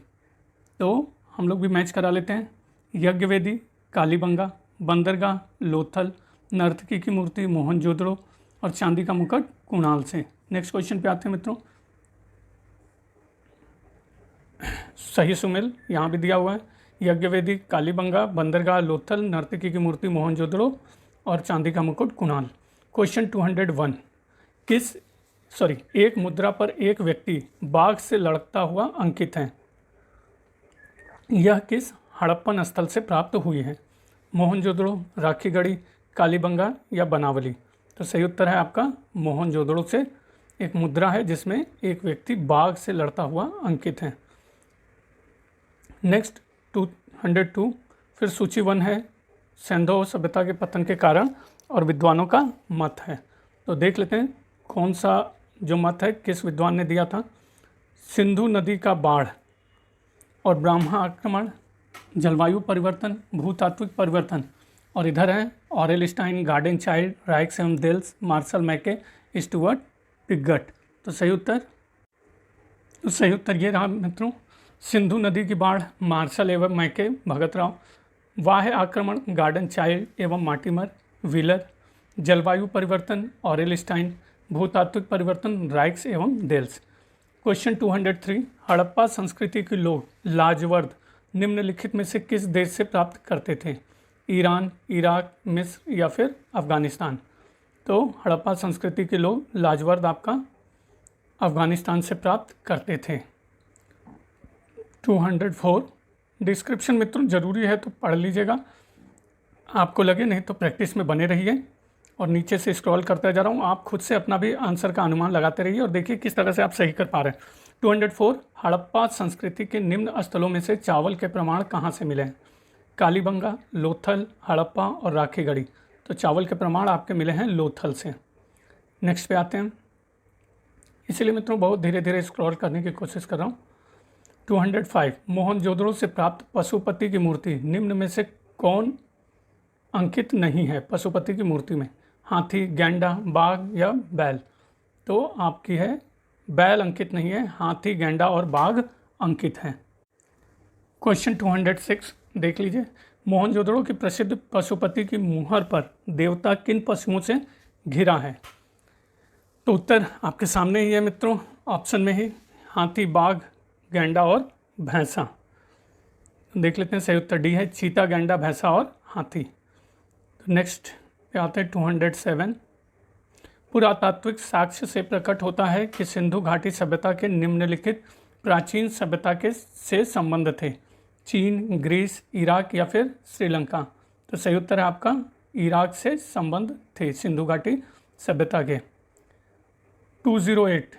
तो हम लोग भी मैच करा लेते हैं, यज्ञ वेदी, कालीबंगा, बंदरगाह, लोथल, नर्तकी की मूर्ति, मोहनजोदड़ो और चांदी का मुकुट कुणाल से। नेक्स्ट क्वेश्चन पे आते हैं मित्रों। सही सुमेल यहाँ भी दिया हुआ है, यज्ञवेदी, कालीबंगा, बंदरगाह, लोथल, नर्तकी की मूर्ति, मोहनजोदड़ो और चांदी का मुकुट कुणाल। क्वेश्चन 201, एक मुद्रा पर एक व्यक्ति बाघ से लड़ता हुआ अंकित है, यह किस हड़प्पन स्थल से प्राप्त हुई है? मोहनजोदड़ो, राखीगढ़ी, कालीबंगा या बनावली? तो सही उत्तर है आपका मोहनजोदड़ो से एक मुद्रा है जिसमें एक व्यक्ति बाघ से लड़ता हुआ अंकित है। नेक्स्ट 202, फिर सूची 1 है, सिंधु सभ्यता के पतन के कारण और विद्वानों का मत है। तो देख लेते हैं कौन सा जो मत है किस विद्वान ने दिया था। सिंधु नदी का बाढ़ और ब्राह्मण आक्रमण, जलवायु परिवर्तन, भूतात्विक परिवर्तन। और इधर है ऑरेलस्टाइन, गार्डन चाइल्ड, राइक्स एवं देल्स, मार्शल मैके, स्टुअर्ट पिगट। तो सही उत्तर ये रहा मित्रों, सिंधु नदी की बाढ़, मार्शल एवं मैके, भगत राव, वाह्य आक्रमण, गार्डन चाइल्ड एवं मार्टिमर व्हीलर, जलवायु परिवर्तन, ऑरेलस्टाइन, भूतात्विक परिवर्तन, राइक्स एवं देल्स। क्वेश्चन 203, हड़प्पा संस्कृति के लोग लाजवर्द निम्नलिखित में से किस देश से प्राप्त करते थे? ईरान, इराक, मिस्र या फिर अफगानिस्तान? तो हड़प्पा संस्कृति के लोग लाजवर्द आपका अफगानिस्तान से प्राप्त करते थे। 204, डिस्क्रिप्शन मित्रों ज़रूरी है तो पढ़ लीजिएगा, आपको लगे नहीं तो प्रैक्टिस में बने रहिए। और नीचे से स्क्रॉल करता जा रहा हूँ, आप खुद से अपना भी आंसर का अनुमान लगाते रहिए और देखिए किस तरह से आप सही कर पा रहे हैं। 204, हड़प्पा संस्कृति के निम्न स्थलों में से चावल के प्रमाण कहाँ से मिले हैं? कालीबंगा, लोथल, हड़प्पा और राखीगढ़ी। तो चावल के प्रमाण आपके मिले हैं लोथल से। नेक्स्ट पे आते हैं, इसलिए मित्रों बहुत धीरे धीरे स्क्रॉल करने की कोशिश कर रहा हूँ। 205, मोहनजोदड़ो से प्राप्त पशुपति की मूर्ति निम्न में से कौन अंकित नहीं है? पशुपति की मूर्ति में हाथी, गैंडा, बाघ या बैल? तो आपकी है बैल अंकित नहीं है, हाथी, गैंडा और बाघ अंकित हैं। क्वेश्चन 206 देख लीजिए, मोहनजोदड़ो की प्रसिद्ध पशुपति की मुहर पर देवता किन पशुओं से घिरा है? तो उत्तर आपके सामने ही है मित्रों, ऑप्शन में ही, हाथी, बाघ, गैंडा और भैंसा। देख लेते हैं, सही उत्तर डी है, चीता, गैंडा, भैंसा और हाथी। तो नेक्स्ट पे आते हैं 207, पुरातात्विक साक्ष्य से प्रकट होता है कि सिंधु घाटी सभ्यता के निम्नलिखित प्राचीन सभ्यता के से संबंध थे? चीन, ग्रीस, इराक या फिर श्रीलंका? तो सही उत्तर है आपका इराक से संबंध थे सिंधु घाटी सभ्यता के। 208,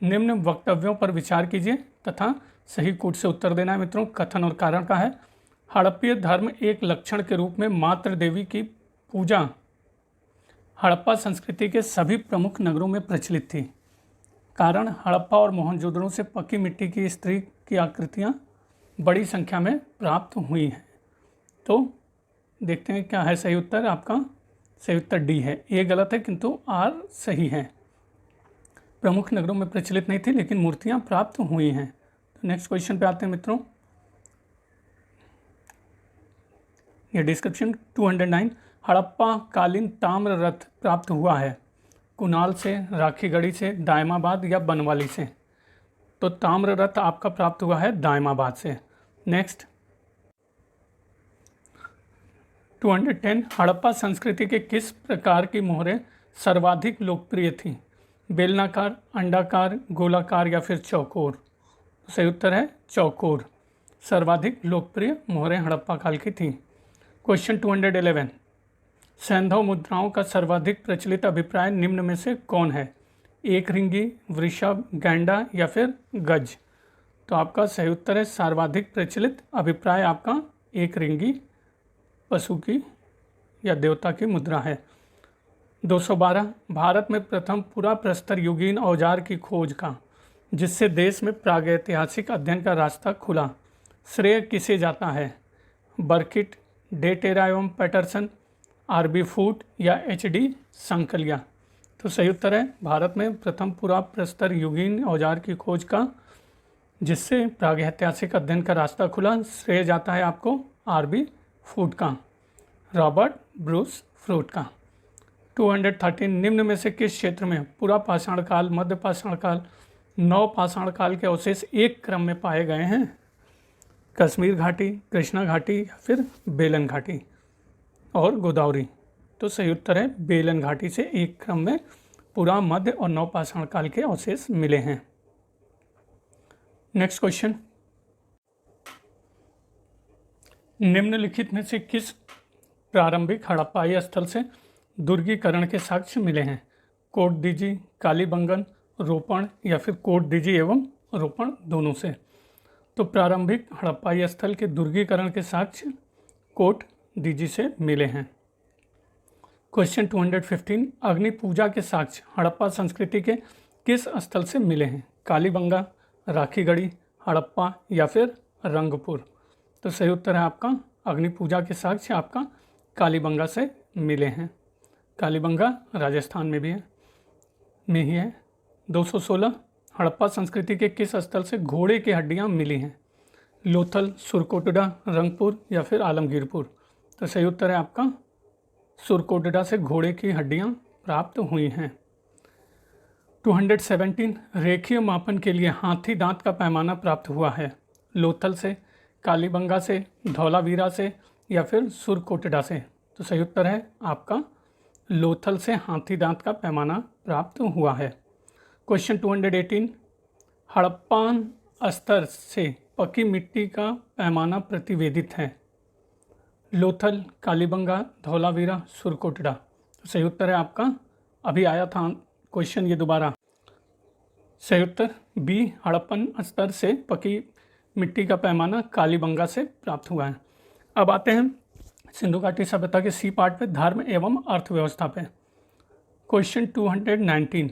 निम्न वक्तव्यों पर विचार कीजिए तथा सही कूट से उत्तर देना है मित्रों। कथन और कारण का है, हड़प्पीय धर्म एक लक्षण के रूप में मातृ देवी की पूजा हड़प्पा संस्कृति के सभी प्रमुख नगरों में प्रचलित थी। कारण, हड़प्पा और मोहनजोदड़ो से पक्की मिट्टी की स्त्री की आकृतियाँ बड़ी संख्या में प्राप्त हुई हैं। तो देखते हैं क्या है सही उत्तर। आपका सही उत्तर डी है, ए गलत है किंतु आर सही है। प्रमुख नगरों में प्रचलित नहीं थी लेकिन मूर्तियाँ प्राप्त हुई हैं। तो नेक्स्ट क्वेश्चन पे आते हैं मित्रों, ये डिस्क्रिप्शन 209, हड़प्पा कालीन ताम्र रथ प्राप्त हुआ है कुणाल से, राखीगढ़ी से, दायमाबाद या बनवाली से? तो ताम्र रथ आपका प्राप्त हुआ है दायमाबाद से। नेक्स्ट 210, हड़प्पा संस्कृति के किस प्रकार की मोहरें सर्वाधिक लोकप्रिय थीं? बेलनाकार, अंडाकार, गोलाकार या फिर चौकोर? सही उत्तर है चौकोर। सर्वाधिक लोकप्रिय मोहरें हड़प्पा काल की थीं। क्वेश्चन 211, सैंधव मुद्राओं का सर्वाधिक प्रचलित अभिप्राय निम्न में से कौन है? एक रिंगी, वृषभ, गैंडा या फिर गज? तो आपका सही उत्तर है सर्वाधिक प्रचलित अभिप्राय आपका एक रिंगी पशु की या देवता की मुद्रा है। 212, भारत में प्रथम पूरा प्रस्तर युगीन औजार की खोज का, जिससे देश में प्रागैतिहासिक अध्ययन का रास्ता खुला, श्रेय किसे जाता है? बर्किट, डे टेरा एवं पैटरसन, आरबी फूट या एचडी संकलिया? तो सही उत्तर है भारत में प्रथम पूरा प्रस्तर युगीन औजार की खोज का, जिससे प्रागैतिहासिक अध्ययन का रास्ता खुला, श्रेय जाता है आपको आरबी फूट का, रॉबर्ट ब्रूस फ्रूट का। 213, निम्न में से किस क्षेत्र में पूरा पाषाण काल, मध्य पाषाण काल, नव पाषाण काल के अवशेष एक क्रम में पाए गए हैं? कश्मीर घाटी, कृष्णा घाटी या फिर बेलन घाटी और गोदावरी? तो सही उत्तर है बेलन घाटी से एक क्रम में पूरा मध्य और नव पाषाण काल के अवशेष मिले हैं। नेक्स्ट क्वेश्चन, निम्नलिखित में से किस प्रारंभिक हड़प्पाई स्थल से दुर्गीकरण के साक्ष्य मिले हैं? कोट दीजी, कालीबंगन, रोपण या फिर कोट दीजी एवं रोपण दोनों से? तो प्रारंभिक हड़प्पाई स्थल के दुर्गीकरण के साक्ष्य कोट दीजी से मिले हैं। क्वेश्चन 215, अग्नि पूजा के साक्ष्य हड़प्पा संस्कृति के किस स्थल से मिले हैं? कालीबंगा, राखीगढ़ी, हड़प्पा या फिर रंगपुर? तो सही उत्तर है आपका अग्नि पूजा के साक्ष्य आपका कालीबंगा से मिले हैं। कालीबंगा राजस्थान में भी है में ही है। 216, हड़प्पा संस्कृति के किस स्थल से घोड़े की हड्डियां मिली हैं? लोथल, सुरकोटडा, रंगपुर या फिर आलमगीरपुर? तो सही उत्तर है आपका सुरकोटडा से घोड़े की हड्डियां प्राप्त हुई हैं। 217, रेखीय मापन के लिए हाथी दांत का पैमाना प्राप्त हुआ है? लोथल से, कालीबंगा से, धौलावीरा से या फिर सुरकोटडा से? तो सही उत्तर है आपका लोथल से हाथी दांत का पैमाना प्राप्त हुआ है। क्वेश्चन 218, हड़प्पान स्तर से पकी मिट्टी का पैमाना प्रतिवेदित है? लोथल, कालीबंगा, धौलावीरा, सुरकोटडा? तो सही उत्तर है आपका अभी आया था क्वेश्चन ये दोबारा। सही उत्तर बी, हड़प्पन स्तर से पकी मिट्टी का पैमाना कालीबंगा से प्राप्त हुआ है। अब आते हैं सिंधु घाटी सभ्यता के सी पार्ट पे, धर्म एवं अर्थव्यवस्था पे। क्वेश्चन 219,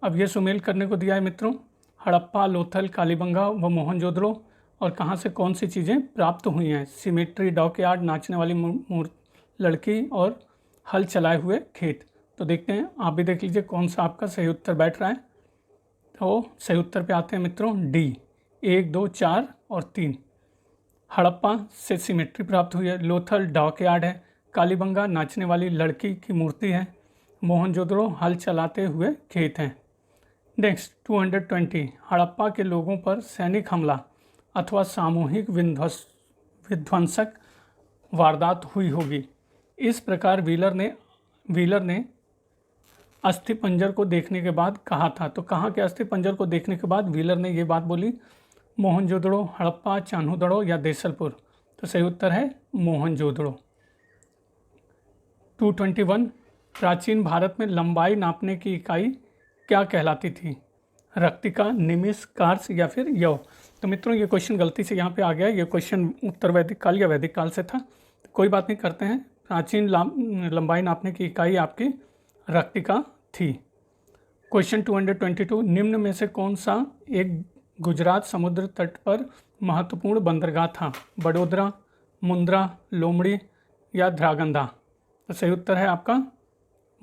अब ये सुमेल करने को दिया है मित्रों, हड़प्पा, लोथल, कालीबंगा व मोहनजोदड़ो और कहाँ से कौन सी चीज़ें प्राप्त हुई हैं? सिमेट्री, डॉकयार्ड, नाचने वाली लड़की और हल चलाए हुए खेत। तो देखते हैं, आप भी देख लीजिए कौन सा आपका सही उत्तर बैठ रहा है। तो सही उत्तर पे आते हैं मित्रों डी, 1, 2, 4 और 3। हड़प्पा से सिमेट्री प्राप्त हुई है, लोथल डॉकयार्ड है, कालीबंगा नाचने वाली लड़की की मूर्ति है, मोहनजोदड़ो हल चलाते हुए खेत हैं। नेक्स्ट 220, हड़प्पा के लोगों पर सैनिक हमला अथवा सामूहिक विध्वंसक वारदात हुई होगी। इस प्रकार व्हीलर ने अस्थि पंजर को देखने के बाद कहा था। तो कहाँ के अस्थि पंजर को देखने के बाद व्हीलर ने ये बात बोली? मोहनजोदड़ो, हड़प्पा, चान्होदड़ो या देसलपुर? तो सही उत्तर है मोहनजोदड़ो। 221, प्राचीन भारत में लंबाई नापने की इकाई क्या कहलाती थी? रक्तिका, निमिष, कार्स या फिर यव? तो मित्रों ये क्वेश्चन गलती से यहाँ पे आ गया। ये क्वेश्चन उत्तर वैदिक काल या वैदिक काल से था, तो कोई बात नहीं, करते हैं। प्राचीन लंबाई नापने की इकाई आपकी रक्तिका थी। क्वेश्चन 222, निम्न में से कौन सा एक गुजरात समुद्र तट पर महत्वपूर्ण बंदरगाह था? बड़ोदरा, मुंद्रा, लोमड़ी या ध्रागंधा? तो सही उत्तर है आपका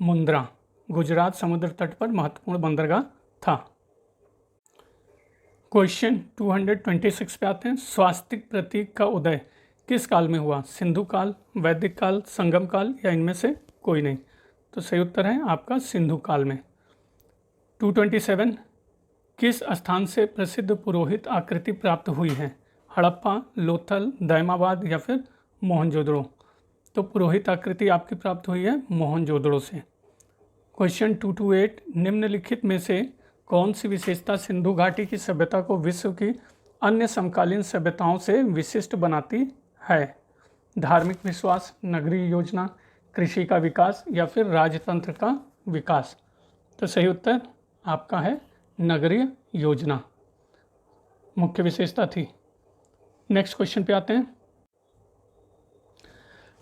मुंद्रा, गुजरात समुद्र तट पर महत्वपूर्ण बंदरगाह था। क्वेश्चन 226 पे आते हैं, स्वास्तिक प्रतीक का उदय किस काल में हुआ? सिंधु काल, वैदिक काल, संगम काल या इनमें से कोई नहीं? तो सही उत्तर है आपका सिंधु काल में। 227 किस स्थान से प्रसिद्ध पुरोहित आकृति प्राप्त हुई है? हड़प्पा, लोथल, दायमाबाद या फिर मोहनजोदड़ो? तो पुरोहित आकृति आपकी प्राप्त हुई है मोहनजोदड़ो से। क्वेश्चन 228 निम्नलिखित में से कौन सी विशेषता सिंधु घाटी की सभ्यता को विश्व की अन्य समकालीन सभ्यताओं से विशिष्ट बनाती है? धार्मिक विश्वास, नगरीय योजना, कृषि का विकास या फिर राजतंत्र का विकास? तो सही उत्तर आपका है नगरीय योजना मुख्य विशेषता थी। नेक्स्ट क्वेश्चन पे आते हैं।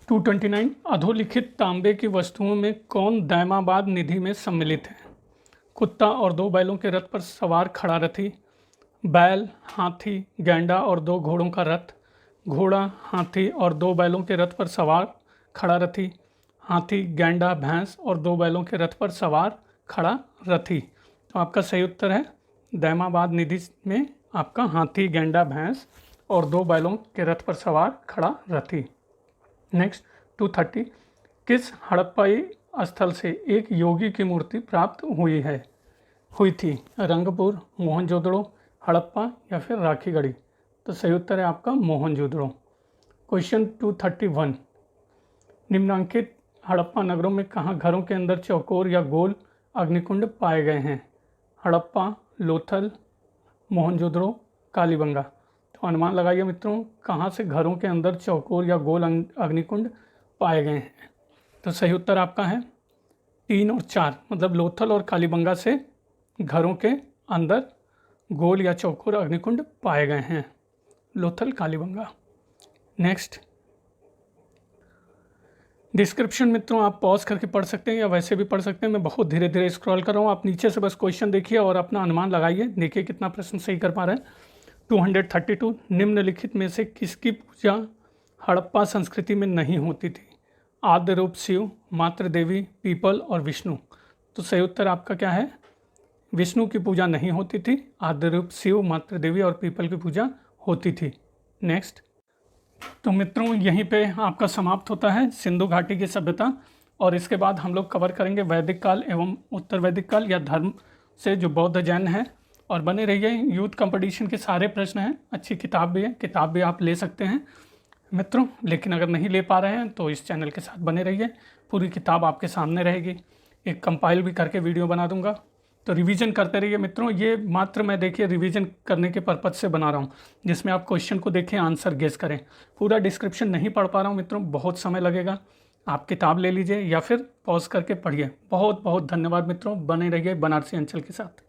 229 अधोलिखित तांबे की वस्तुओं में कौन दायमाबाद निधि में सम्मिलित है? कुत्ता और 2 बैलों के रथ पर सवार खड़ा रथी, बैल, हाथी, गैंडा और 2 घोड़ों का रथ, घोड़ा, हाथी और 2 बैलों के रथ पर सवार खड़ा रथी, हाथी, गैंडा, भैंस और 2 बैलों के रथ पर सवार खड़ा रथी? तो आपका सही उत्तर है दायमाबाद निधि में आपका हाथी, गैंडा, भैंस और 2 बैलों के रथ पर सवार खड़ा रथी। नेक्स्ट 230 किस हड़प्पाई स्थल से एक योगी की मूर्ति प्राप्त हुई थी? रंगपुर, मोहनजोदड़ो, हड़प्पा या फिर राखीगढ़ी? तो सही उत्तर है आपका मोहनजोदड़ो। क्वेश्चन 231 निम्नांकित हड़प्पा नगरों में कहाँ घरों के अंदर चौकोर या गोल अग्निकुंड पाए गए हैं? हड़प्पा, लोथल, मोहनजोदड़ो, कालीबंगा? तो अनुमान लगाइए मित्रों, कहाँ से घरों के अंदर चौकोर या गोल अग्निकुंड पाए गए हैं? तो सही उत्तर आपका है 3 और 4, मतलब लोथल और कालीबंगा से घरों के अंदर गोल या चौकोर अग्निकुंड पाए गए हैं, लोथल, कालीबंगा। नेक्स्ट डिस्क्रिप्शन मित्रों आप पॉज करके पढ़ सकते हैं या वैसे भी पढ़ सकते हैं, मैं बहुत धीरे धीरे स्क्रॉल कर रहा हूँ, आप नीचे से बस क्वेश्चन देखिए और अपना अनुमान लगाइए, देखिए कितना प्रश्न सही कर पा रहे हैं। 232 निम्नलिखित में से किसकी पूजा हड़प्पा संस्कृति में नहीं होती थी? आद्य रूप शिव, मातृ देवी, पीपल और विष्णु? तो सही उत्तर आपका क्या है? विष्णु की पूजा नहीं होती थी, आद्य रूप शिव, मातृ देवी और पीपल की पूजा होती थी। नेक्स्ट तो मित्रों यहीं पे आपका समाप्त होता है सिंधु घाटी की सभ्यता, और इसके बाद हम लोग कवर करेंगे वैदिक काल एवं उत्तर वैदिक काल या धर्म से जो बौद्ध जैन है। और बने रहिए, यूथ कंपटीशन के सारे प्रश्न हैं, अच्छी किताब भी है, किताब भी आप ले सकते हैं मित्रों, लेकिन अगर नहीं ले पा रहे हैं तो इस चैनल के साथ बने रहिए, पूरी किताब आपके सामने रहेगी, एक कंपाइल भी करके वीडियो बना दूंगा, तो रिवीजन करते रहिए मित्रों। ये मात्र मैं देखिए रिवीजन करने के पर्पज़ से बना रहा हूँ, जिसमें आप क्वेश्चन को देखें, आंसर गेस करें। पूरा डिस्क्रिप्शन नहीं पढ़ पा रहा हूँ मित्रों, बहुत समय लगेगा, आप किताब ले लीजिए या फिर पॉज करके पढ़िए। बहुत बहुत धन्यवाद मित्रों, बने रहिए बनारसी अंचल के साथ।